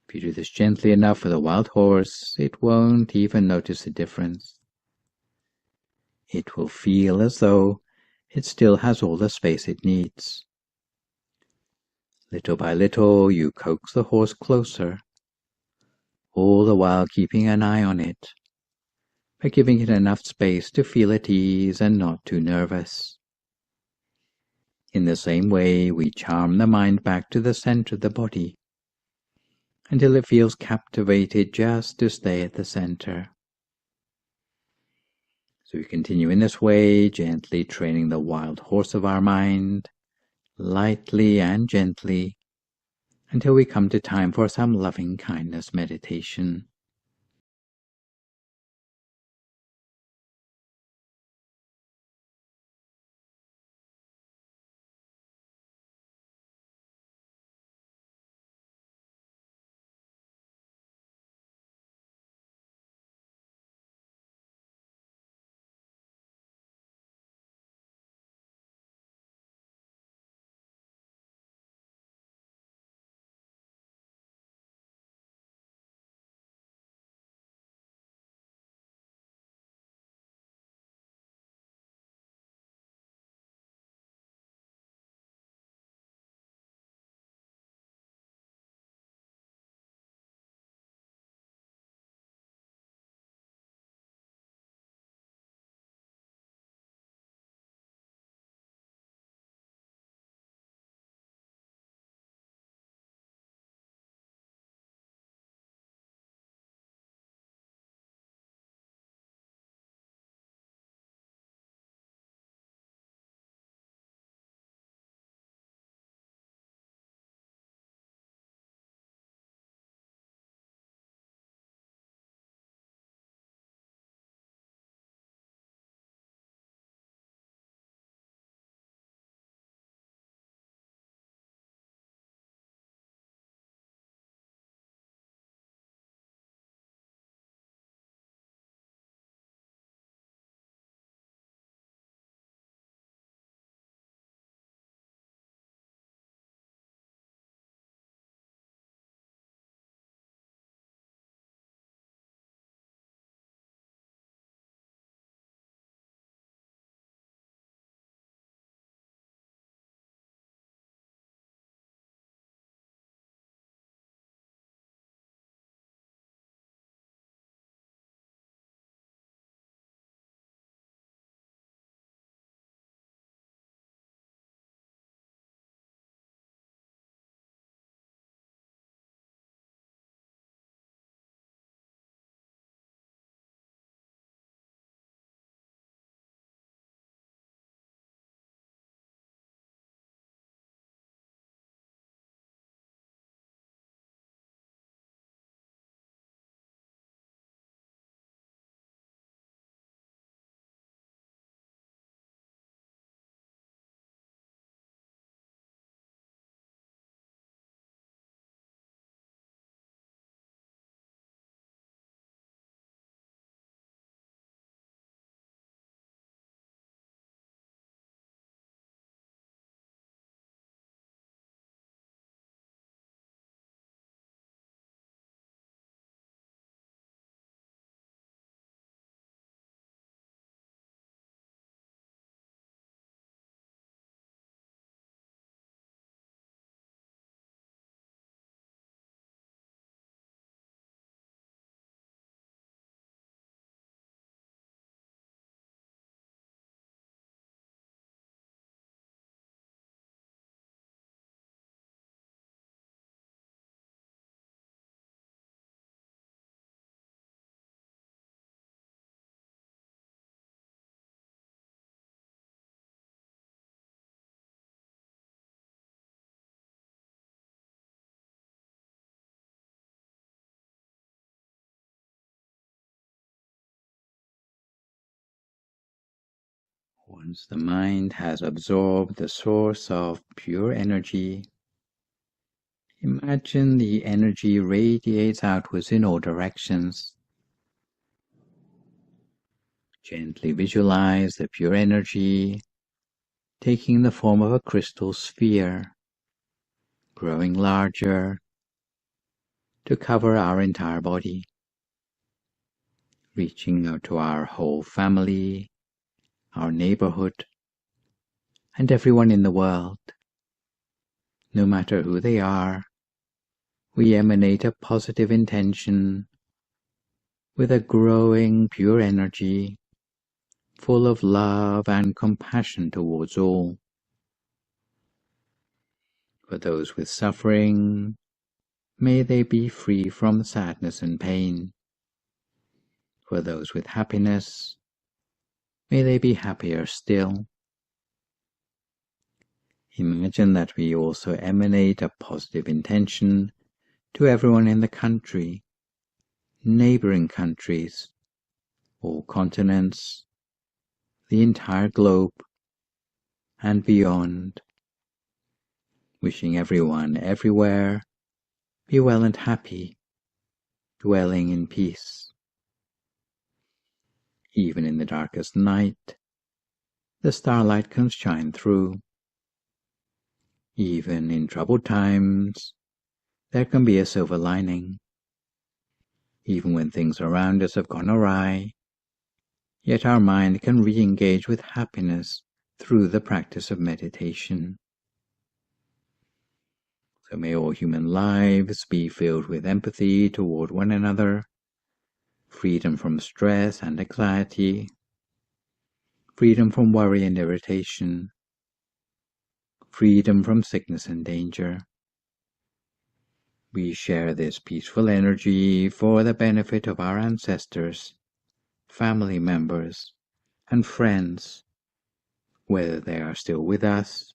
If you do this gently enough with a wild horse, it won't even notice the difference. It will feel as though it still has all the space it needs. Little by little, you coax the horse closer, all the while keeping an eye on it, by giving it enough space to feel at ease and not too nervous. In the same way, we charm the mind back to the center of the body, until it feels captivated just to stay at the center. So we continue in this way, gently training the wild horse of our mind, lightly and gently, until we come to time for some loving kindness meditation. Once the mind has absorbed the source of pure energy, imagine the energy radiates outwards in all directions. Gently visualize the pure energy taking the form of a crystal sphere, growing larger to cover our entire body, reaching out to our whole family, our neighborhood, and everyone in the world. No matter who they are, we emanate a positive intention with a growing pure energy, full of love and compassion towards all. For those with suffering, may they be free from sadness and pain. For those with happiness, may they be happier still. Imagine that we also emanate a positive intention to everyone in the country, neighboring countries, all continents, the entire globe, and beyond, wishing everyone everywhere be well and happy, dwelling in peace. Even in the darkest night, the starlight can shine through. Even in troubled times, there can be a silver lining. Even when things around us have gone awry, yet our mind can re-engage with happiness through the practice of meditation. So may all human lives be filled with empathy toward one another, freedom from stress and anxiety, freedom from worry and irritation, freedom from sickness and danger. We share this peaceful energy for the benefit of our ancestors, family members, and friends, whether they are still with us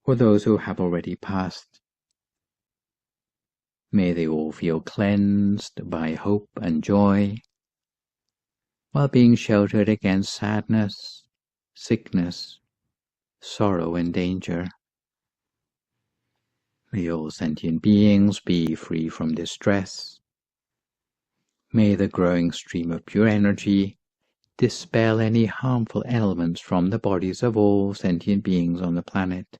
or those who have already passed. May they all feel cleansed by hope and joy, while being sheltered against sadness, sickness, sorrow, and danger. May all sentient beings be free from distress. May the growing stream of pure energy dispel any harmful elements from the bodies of all sentient beings on the planet,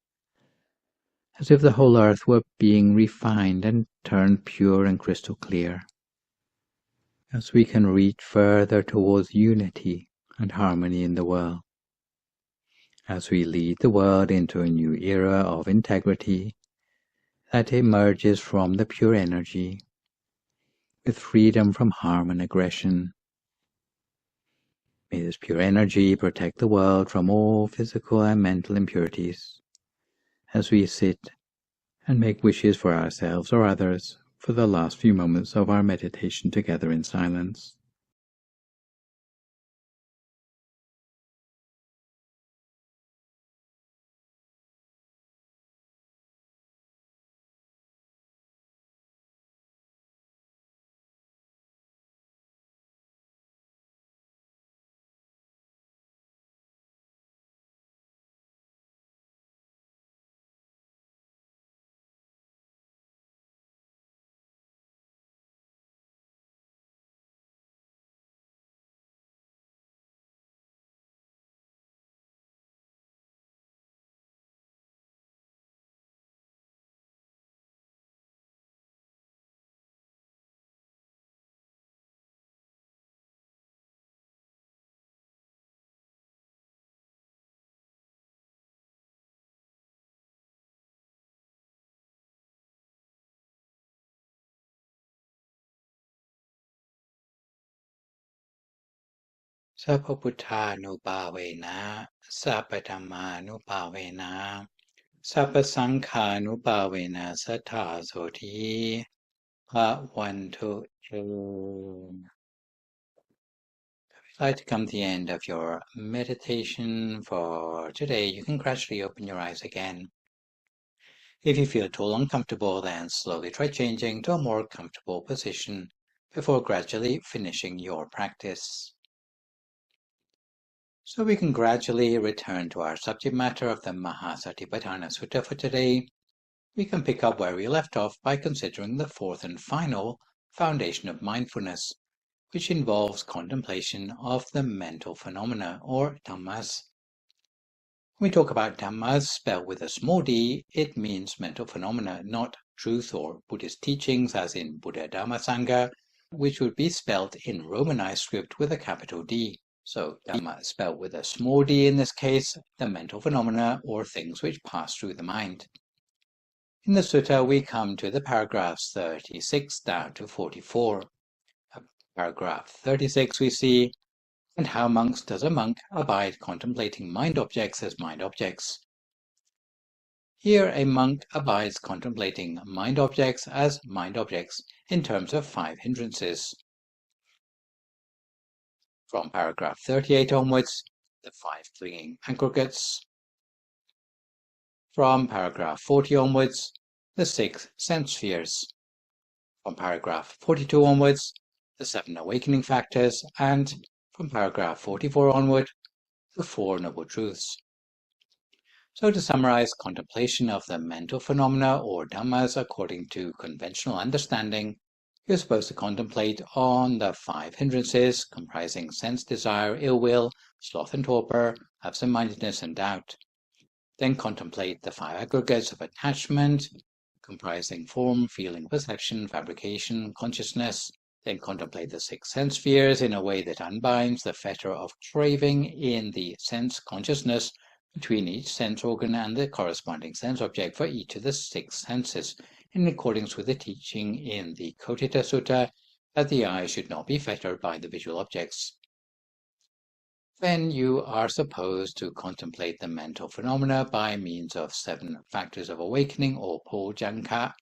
as if the whole earth were being refined and turned pure and crystal clear, as we can reach further towards unity and harmony in the world, as we lead the world into a new era of integrity that emerges from the pure energy, with freedom from harm and aggression. May this pure energy protect the world from all physical and mental impurities, as we sit and make wishes for ourselves or others for the last few moments of our meditation together in silence. Sappa Buddhanupavena, Sappa Dhammanupavena, Sappa Sankhanupavena Sattha Soti, Bhavantu. I'd like to come to the end of your meditation for today. You can gradually open your eyes again. If you feel at all uncomfortable, then slowly try changing to a more comfortable position before gradually finishing your practice. So we can gradually return to our subject matter of the Maha Satipaṭṭhāna Sutta for today. We can pick up where we left off by considering the fourth and final foundation of mindfulness, which involves contemplation of the mental phenomena, or dhammas. When we talk about dhammas spelled with a small d, it means mental phenomena, not truth or Buddhist teachings as in Buddha Dhamma Sangha, which would be spelled in Romanized script with a capital D. So Dhamma spelled with a small d in this case, the mental phenomena or things which pass through the mind. In the sutta, we come to the paragraphs 36 down to 44. Paragraph 36 we see, and how monks does a monk abide contemplating mind objects as mind objects. Here a monk abides contemplating mind objects as mind objects in terms of 5 hindrances. From paragraph 38 onwards, the 5 clinging aggregates. From paragraph 40 onwards, the 6 sense spheres. From paragraph 42 onwards, the 7 awakening factors, and from paragraph 44 onward, the 4 noble truths. So to summarize, contemplation of the mental phenomena or dhammas according to conventional understanding, you're supposed to contemplate on the 5 hindrances comprising sense, desire, ill will, sloth and torpor, absent-mindedness and doubt. Then contemplate the 5 aggregates of attachment comprising form, feeling, perception, fabrication, consciousness. Then contemplate the 6 sense spheres in a way that unbinds the fetter of craving in the sense consciousness between each sense organ and the corresponding sense object for each of the 6 senses, in accordance with the teaching in the Kotita Sutta that the eye should not be fettered by the visual objects. Then you are supposed to contemplate the mental phenomena by means of 7 factors of awakening or pojjhanka,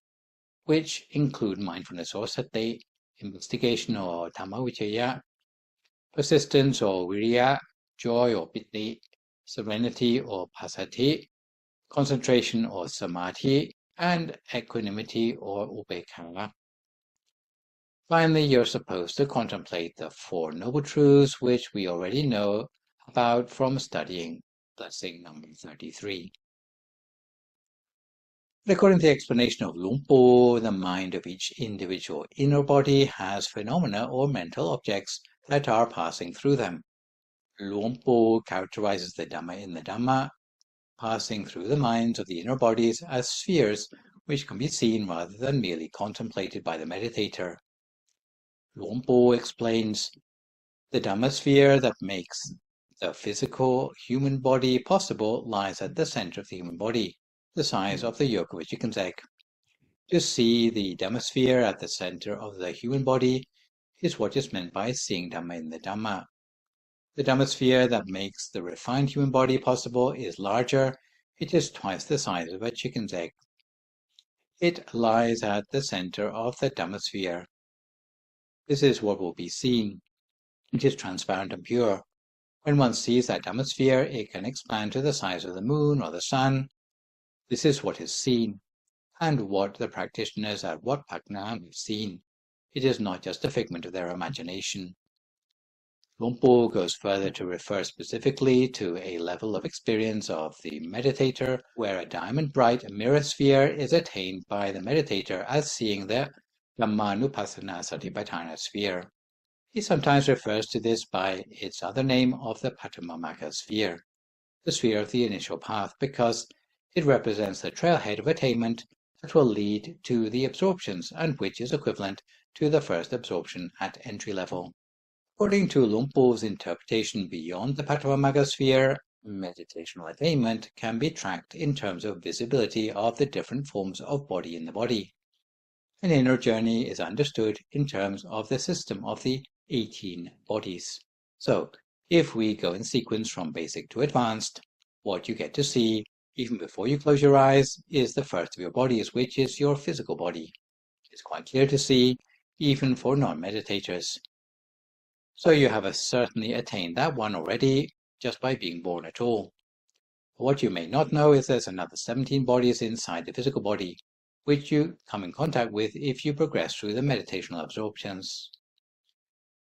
which include mindfulness or sati, investigation or dhamma, persistence or viriya, joy or piti, serenity or passaddhi, concentration or samadhi, and equanimity or upekkha. Finally, you're supposed to contemplate the 4 noble truths, which we already know about from studying blessing number 33. According to the explanation of Lumpo, the mind of each individual inner body has phenomena or mental objects that are passing through them. Lumpo characterizes the Dhamma in the Dhamma, passing through the minds of the inner bodies as spheres which can be seen rather than merely contemplated by the meditator. Lumpo explains the Dhamma sphere that makes the physical human body possible lies at the center of the human body, the size of the yoke of a chicken's egg. To see the Dhamma sphere at the center of the human body is what is meant by seeing Dhamma in the Dhamma. The Dhamma sphere that makes the refined human body possible is larger. It is twice the size of a chicken's egg. It lies at the center of the Dhamma sphere. This is what will be seen. It is transparent and pure. When one sees that Dhamma sphere, it can expand to the size of the moon or the sun. This is what is seen, and what the practitioners at Wat Phakna have seen. It is not just a figment of their imagination. Lumpo goes further to refer specifically to a level of experience of the meditator, where a diamond-bright mirror sphere is attained by the meditator as seeing the Dhammanupassana satipaṭṭhāna sphere. He sometimes refers to this by its other name of the Pattamamaka sphere, the sphere of the initial path, because it represents the trailhead of attainment that will lead to the absorptions, and which is equivalent to the first absorption at entry level. According to Lumpo's interpretation, beyond the Pattamamaka sphere, meditational attainment can be tracked in terms of visibility of the different forms of body in the body. An inner journey is understood in terms of the system of the 18 bodies. So, if we go in sequence from basic to advanced, what you get to see, even before you close your eyes, is the first of your bodies, which is your physical body. It's quite clear to see, even for non-meditators. So you have certainly attained that one already, just by being born at all. What you may not know is there's another 17 bodies inside the physical body, which you come in contact with if you progress through the meditational absorptions.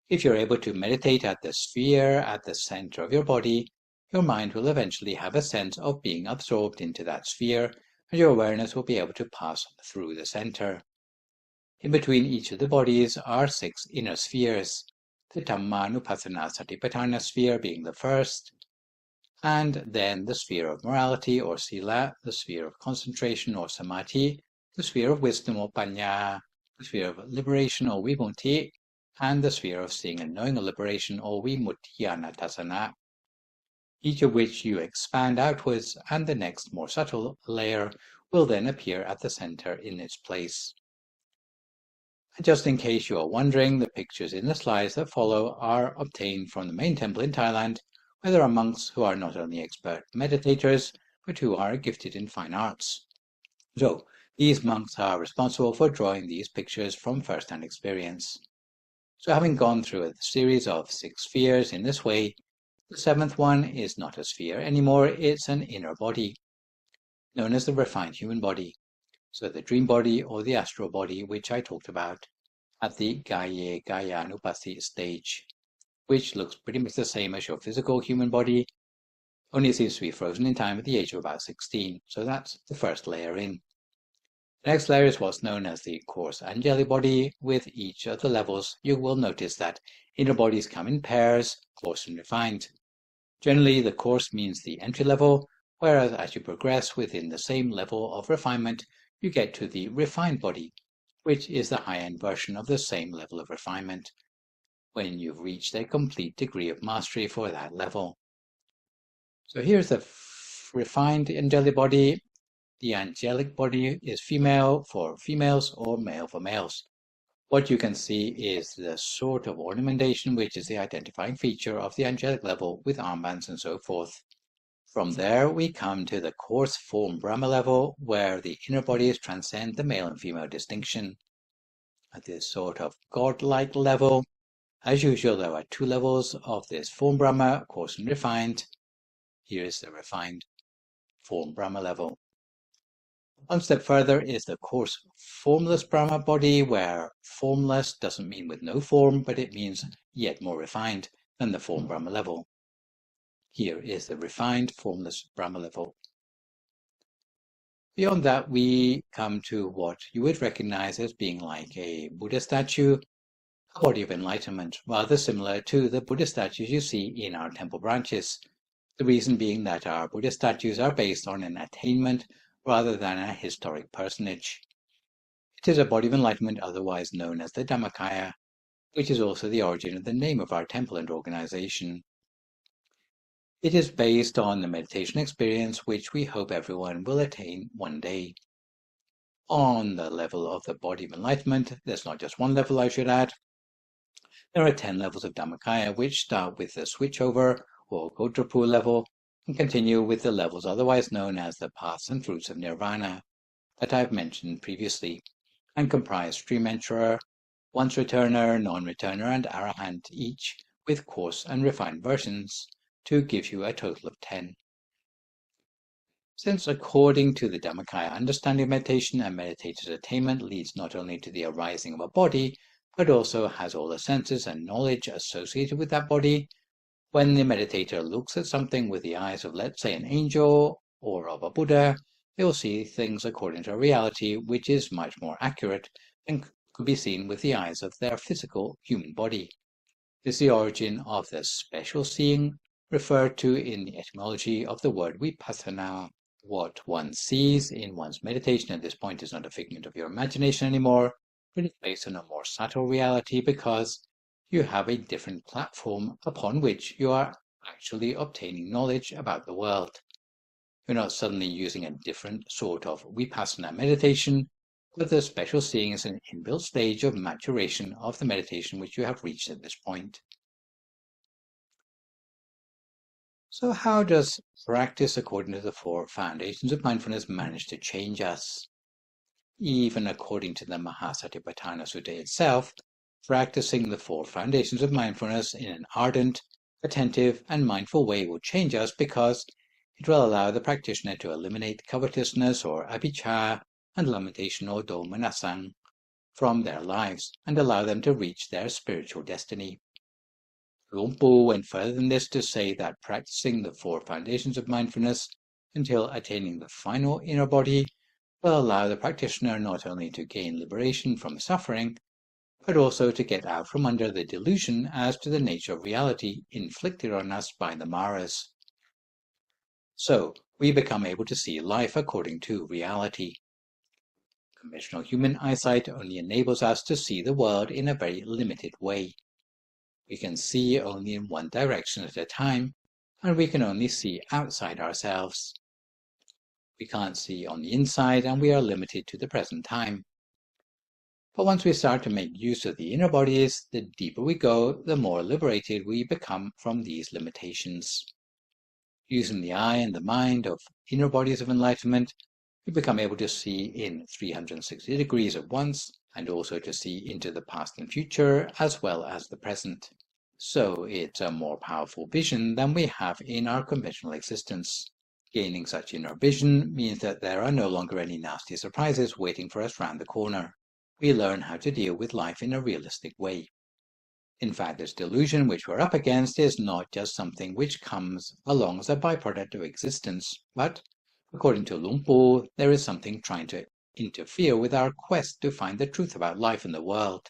If you're able to meditate at the sphere at the center of your body, your mind will eventually have a sense of being absorbed into that sphere, and your awareness will be able to pass through the center. In between each of the bodies are 6 inner spheres, the Dhammanupassana satipaṭṭhāna sphere being the first, and then the sphere of morality or sila, the sphere of concentration or samadhi, the sphere of wisdom or paññā, the sphere of liberation or vibhuti, and the sphere of seeing and knowing of liberation or vimuttiyanatasana, each of which you expand outwards, and the next more subtle layer will then appear at the center in its place. And just in case you are wondering, the pictures in the slides that follow are obtained from the main temple in Thailand, where there are monks who are not only expert meditators, but who are gifted in fine arts. So, these monks are responsible for drawing these pictures from first-hand experience. So having gone through a series of 6 spheres in this way, the 7th one is not a sphere anymore, it's an inner body, known as the refined human body. So the dream body or the astral body, which I talked about at the Gaye Gayanupati stage, which looks pretty much the same as your physical human body, only it seems to be frozen in time at the age of about 16. So that's the first layer in. The next layer is what's known as the coarse angelic body. With each of the levels, you will notice that inner bodies come in pairs, coarse and refined. Generally, the coarse means the entry level, whereas as you progress within the same level of refinement, you get to the refined body, which is the high-end version of the same level of refinement, when you've reached a complete degree of mastery for that level. So here's the refined angelic body. The angelic body is female for females or male for males. What you can see is the sort of ornamentation which is the identifying feature of the angelic level with armbands and so forth. From there we come to the coarse form Brahma level, where the inner bodies transcend the male and female distinction. At this sort of godlike level, as usual, there are 2 levels of this form Brahma, coarse and refined. Here is the refined form Brahma level. One step further is the coarse formless Brahma body, where formless doesn't mean with no form, but it means yet more refined than the form Brahma level. Here is the refined formless Brahma level. Beyond that, we come to what you would recognize as being like a Buddha statue, a body of enlightenment, rather similar to the Buddha statues you see in our temple branches. The reason being that our Buddha statues are based on an attainment rather than a historic personage. It is a body of enlightenment otherwise known as the Dhammakaya, which is also the origin of the name of our temple and organization. It is based on the meditation experience which we hope everyone will attain one day. On the level of the body of enlightenment, there's not just one level, I should add. There are 10 levels of Dhammakaya, which start with the switchover or Gotrapu level and continue with the levels otherwise known as the paths and fruits of nirvana that I've mentioned previously, and comprise stream enterer, once returner, non-returner, and arahant, each with coarse and refined versions, to give you a total of 10. Since according to the Dhammakaya understanding of meditation, a meditator's attainment leads not only to the arising of a body, but also has all the senses and knowledge associated with that body, when the meditator looks at something with the eyes of, let's say, an angel or of a Buddha, they will see things according to reality, which is much more accurate than could be seen with the eyes of their physical human body. This is the origin of the special seeing referred to in the etymology of the word vipassana. What one sees in one's meditation at this point is not a figment of your imagination anymore, but it's based on a more subtle reality because you have a different platform upon which you are actually obtaining knowledge about the world. You're not suddenly using a different sort of vipassana meditation, but the special seeing is an inbuilt stage of maturation of the meditation which you have reached at this point. So how does practice according to the 4 foundations of mindfulness manage to change us? Even according to the Maha Satipaṭṭhāna Sutta itself, practicing the 4 foundations of mindfulness in an ardent, attentive, and mindful way will change us because it will allow the practitioner to eliminate covetousness or abhicca and lamentation or domanasang from their lives and allow them to reach their spiritual destiny. Luang Por went further than this to say that practicing the 4 foundations of mindfulness until attaining the final inner body will allow the practitioner not only to gain liberation from suffering, but also to get out from under the delusion as to the nature of reality inflicted on us by the Maras. So, we become able to see life according to reality. Conventional human eyesight only enables us to see the world in a very limited way. We can see only in one direction at a time, and we can only see outside ourselves. We can't see on the inside, and we are limited to the present time. But once we start to make use of the inner bodies, the deeper we go, the more liberated we become from these limitations. Using the eye and the mind of inner bodies of enlightenment, we become able to see in 360 degrees at once, and also to see into the past and future, as well as the present. So it's a more powerful vision than we have in our conventional existence. Gaining such inner vision means that there are no longer any nasty surprises waiting for us round the corner. We learn how to deal with life in a realistic way. In fact, this delusion which we're up against is not just something which comes along as a byproduct of existence, but, according to Luang Por, there is something trying to interfere with our quest to find the truth about life and the world.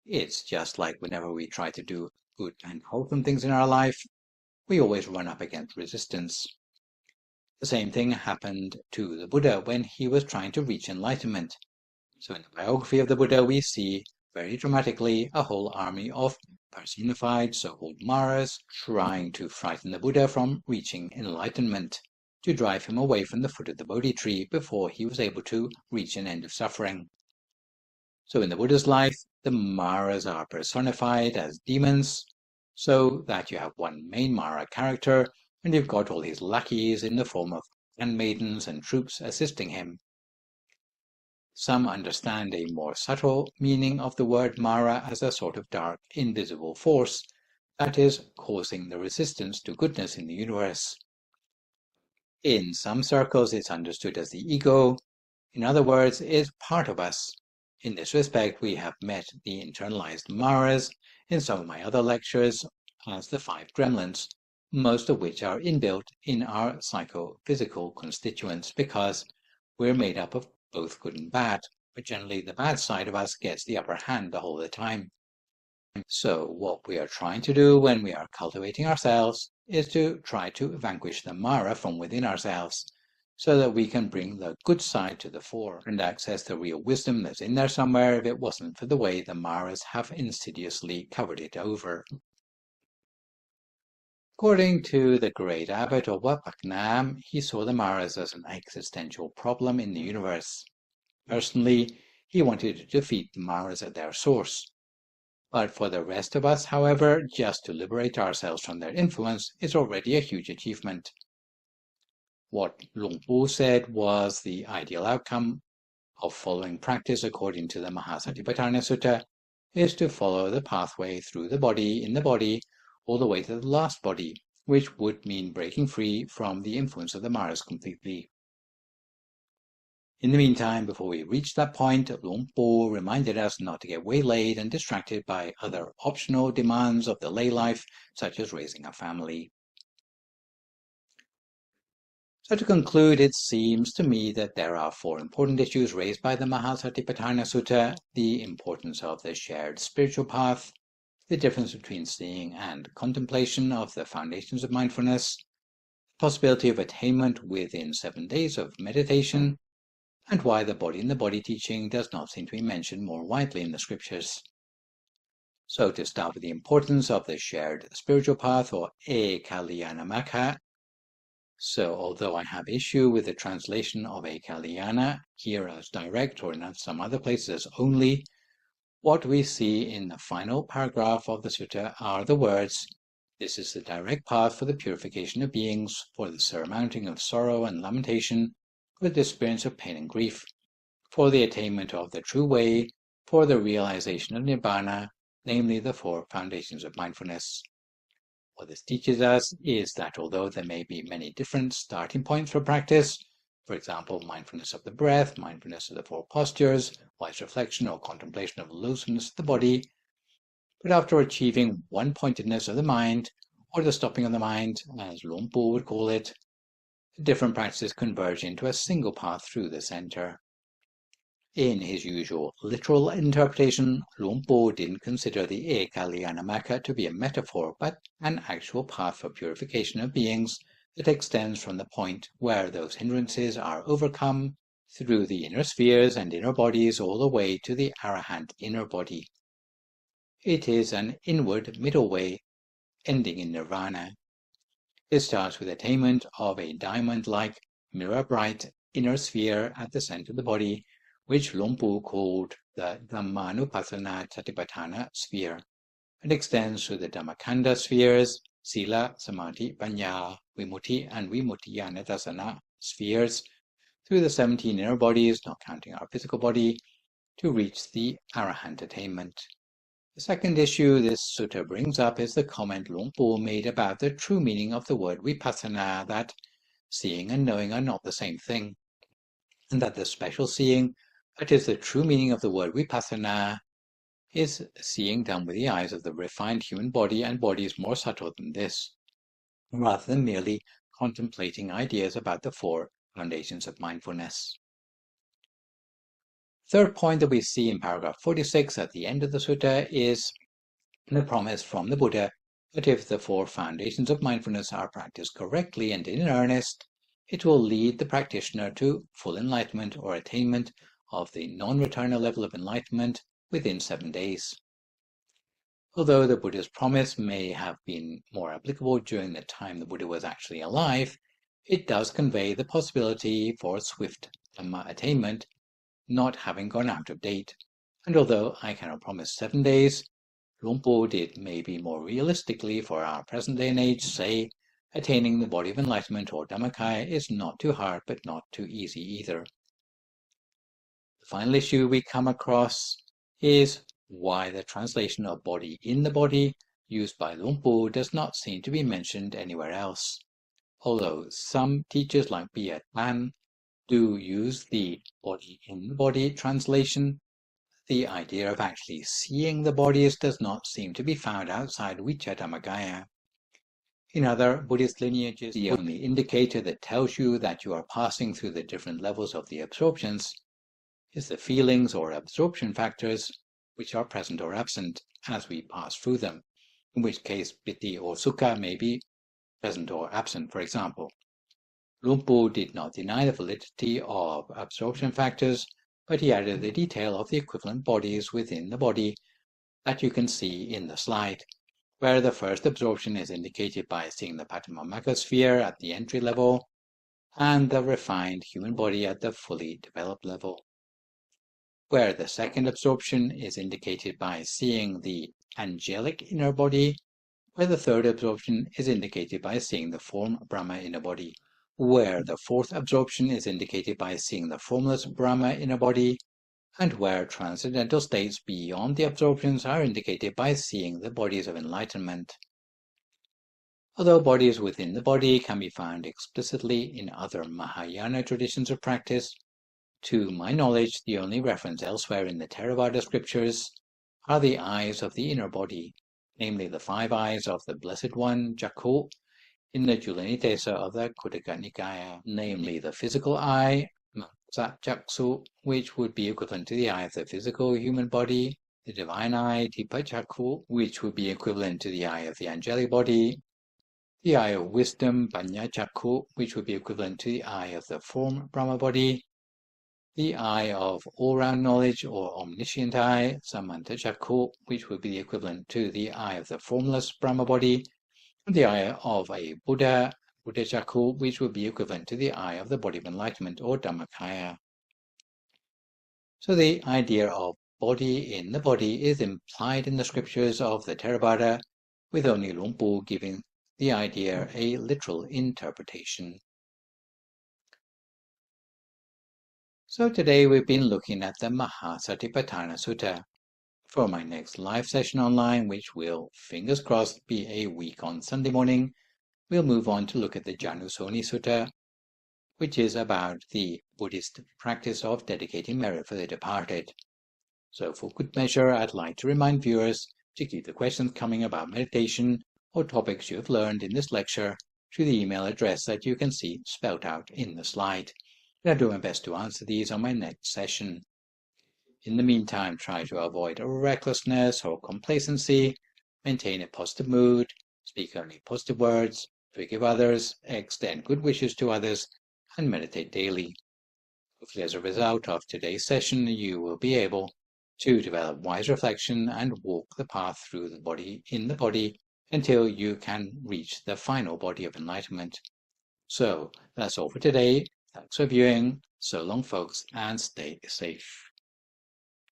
It's just like whenever we try to do good and wholesome things in our life, we always run up against resistance. The same thing happened to the Buddha when he was trying to reach enlightenment. So in the biography of the Buddha, we see very dramatically a whole army of personified so-called Maras trying to frighten the Buddha from reaching enlightenment, to drive him away from the foot of the Bodhi tree before he was able to reach an end of suffering. So in the Buddha's life, the Maras are personified as demons, so that you have one main Mara character, and you've got all his lackeys in the form of handmaidens and troops assisting him. Some understand a more subtle meaning of the word Mara as a sort of dark, invisible force that is causing the resistance to goodness in the universe. In some circles, it's understood as the ego. In other words, it's part of us. In this respect, we have met the internalized Maras in some of my other lectures as the 5 gremlins, most of which are inbuilt in our psychophysical constituents because we're made up of both good and bad, but generally the bad side of us gets the upper hand the whole of the time. So what we are trying to do when we are cultivating ourselves is to try to vanquish the Mara from within ourselves, so that we can bring the good side to the fore and access the real wisdom that's in there somewhere if it wasn't for the way the Maras have insidiously covered it over. According to the great abbot of Wat Phra Nam, he saw the Maras as an existential problem in the universe. Personally, he wanted to defeat the Maras at their source. But for the rest of us, however, just to liberate ourselves from their influence is already a huge achievement. What Luang Por said was the ideal outcome of following practice according to the Maha Satipaṭṭhāna Sutta is to follow the pathway through the body, in the body, all the way to the last body, which would mean breaking free from the influence of the Maras completely. In the meantime, before we reach that point, Luang Por reminded us not to get waylaid and distracted by other optional demands of the lay life, such as raising a family. So to conclude, it seems to me that there are 4 important issues raised by the Maha Satipaṭṭhāna Sutta: the importance of the shared spiritual path, the difference between seeing and contemplation of the foundations of mindfulness, the possibility of attainment within 7 days of meditation, and why the body in the body teaching does not seem to be mentioned more widely in the scriptures. So to start with the importance of the shared spiritual path, or Ekalyana. So although I have issue with the translation of Ekalyana here as direct, or in some other places as only, what we see in the final paragraph of the sutta are the words, "This is the direct path for the purification of beings, for the surmounting of sorrow and lamentation, for the experience of pain and grief, for the attainment of the true way, for the realization of Nibbana, namely the 4 foundations of mindfulness." What this teaches us is that although there may be many different starting points for practice, for example, mindfulness of the breath, mindfulness of the 4 postures, wise reflection or contemplation of the looseness of the body, But after achieving one-pointedness of the mind, or the stopping of the mind, as Luang Por would call it, the different practices converge into a single path through the center. In his usual literal interpretation, Luang Por didn't consider the Ekalyana to be a metaphor, but an actual path for purification of beings that extends from the point where those hindrances are overcome through the inner spheres and inner bodies all the way to the Arahant inner body. It is an inward middle way, ending in nirvana. It starts with attainment of a diamond-like, mirror-bright inner sphere at the center of the body, which Luang Por called the Dhammanupassana satipaṭṭhāna sphere. It extends through the Dhammakanda spheres, Sila, Samadhi, Panya, Vimutti, and Vimuttiyanatasana spheres, through the 17 inner bodies, not counting our physical body, to reach the Arahant attainment. The second issue this sutta brings up is the comment Luang Por made about the true meaning of the word vipassana, that seeing and knowing are not the same thing, and that the special seeing, that is the true meaning of the word vipassana, is seeing done with the eyes of the refined human body and bodies more subtle than this, rather than merely contemplating ideas about the 4 foundations of mindfulness. Third point that we see in paragraph 46 at the end of the sutta is the promise from the Buddha that if the 4 foundations of mindfulness are practiced correctly and in earnest, it will lead the practitioner to full enlightenment or attainment of the non-returner level of enlightenment within 7 days. Although the Buddha's promise may have been more applicable during the time the Buddha was actually alive, it does convey the possibility for swift Dhamma attainment not having gone out of date. And although I cannot promise 7 days, Luang Por did maybe more realistically for our present day and age say attaining the body of enlightenment or Dhammakaya is not too hard but not too easy either. The final issue we come across is why the translation of body in the body used by Luang Por does not seem to be mentioned anywhere else. Although some teachers like Biat Ban do use the body in the body translation, the idea of actually seeing the bodies does not seem to be found outside Vicca Dhammakaya. In other Buddhist lineages, the only indicator that tells you that you are passing through the different levels of the absorptions is the feelings or absorption factors which are present or absent as we pass through them, in which case piti or sukha may be present or absent, for example. Luang Por did not deny the validity of absorption factors, but he added the detail of the equivalent bodies within the body that you can see in the slide, where the first absorption is indicated by seeing the Patimokkha sphere at the entry level and the refined human body at the fully developed level, where the second absorption is indicated by seeing the angelic inner body, where the third absorption is indicated by seeing the form Brahma inner body, where the fourth absorption is indicated by seeing the formless Brahma inner body, and where transcendental states beyond the absorptions are indicated by seeing the bodies of enlightenment. Although bodies within the body can be found explicitly in other Mahayana traditions of practice, to my knowledge the only reference elsewhere in the Theravada scriptures are the eyes of the inner body, namely the 5 eyes of the Blessed One, Jakku, in the Julanitesa of the Khuddaka Nikaya, namely the physical eye, Satchaksu, which would be equivalent to the eye of the physical human body, the divine eye, Tipachakku, which would be equivalent to the eye of the angelic body, the eye of wisdom, Panyachakku, which would be equivalent to the eye of the form Brahma body, the eye of all-round knowledge or omniscient eye, Samantachakku, which would be the equivalent to the eye of the formless Brahma body, and the eye of a Buddha, Buddhachakku, which would be equivalent to the eye of the body of enlightenment or Dhammakaya. So the idea of body in the body is implied in the scriptures of the Theravada, with only Luang Por giving the idea a literal interpretation. So today we've been looking at the Maha Satipaṭṭhāna Sutta. For my next live session online, which will, fingers crossed, be a week on Sunday morning, we'll move on to look at the Janusoni Sutta, which is about the Buddhist practice of dedicating merit for the departed. So for good measure, I'd like to remind viewers to keep the questions coming about meditation or topics you have learned in this lecture to the email address that you can see spelled out in the slide. I'll do my best to answer these on my next session. In the meantime, try to avoid recklessness or complacency, maintain a positive mood, speak only positive words, forgive others, extend good wishes to others, and meditate daily. Hopefully, as a result of today's session, you will be able to develop wise reflection and walk the path through the body, in the body, until you can reach the final body of enlightenment. So, that's all for today. Thanks for viewing. So long, folks, and stay safe.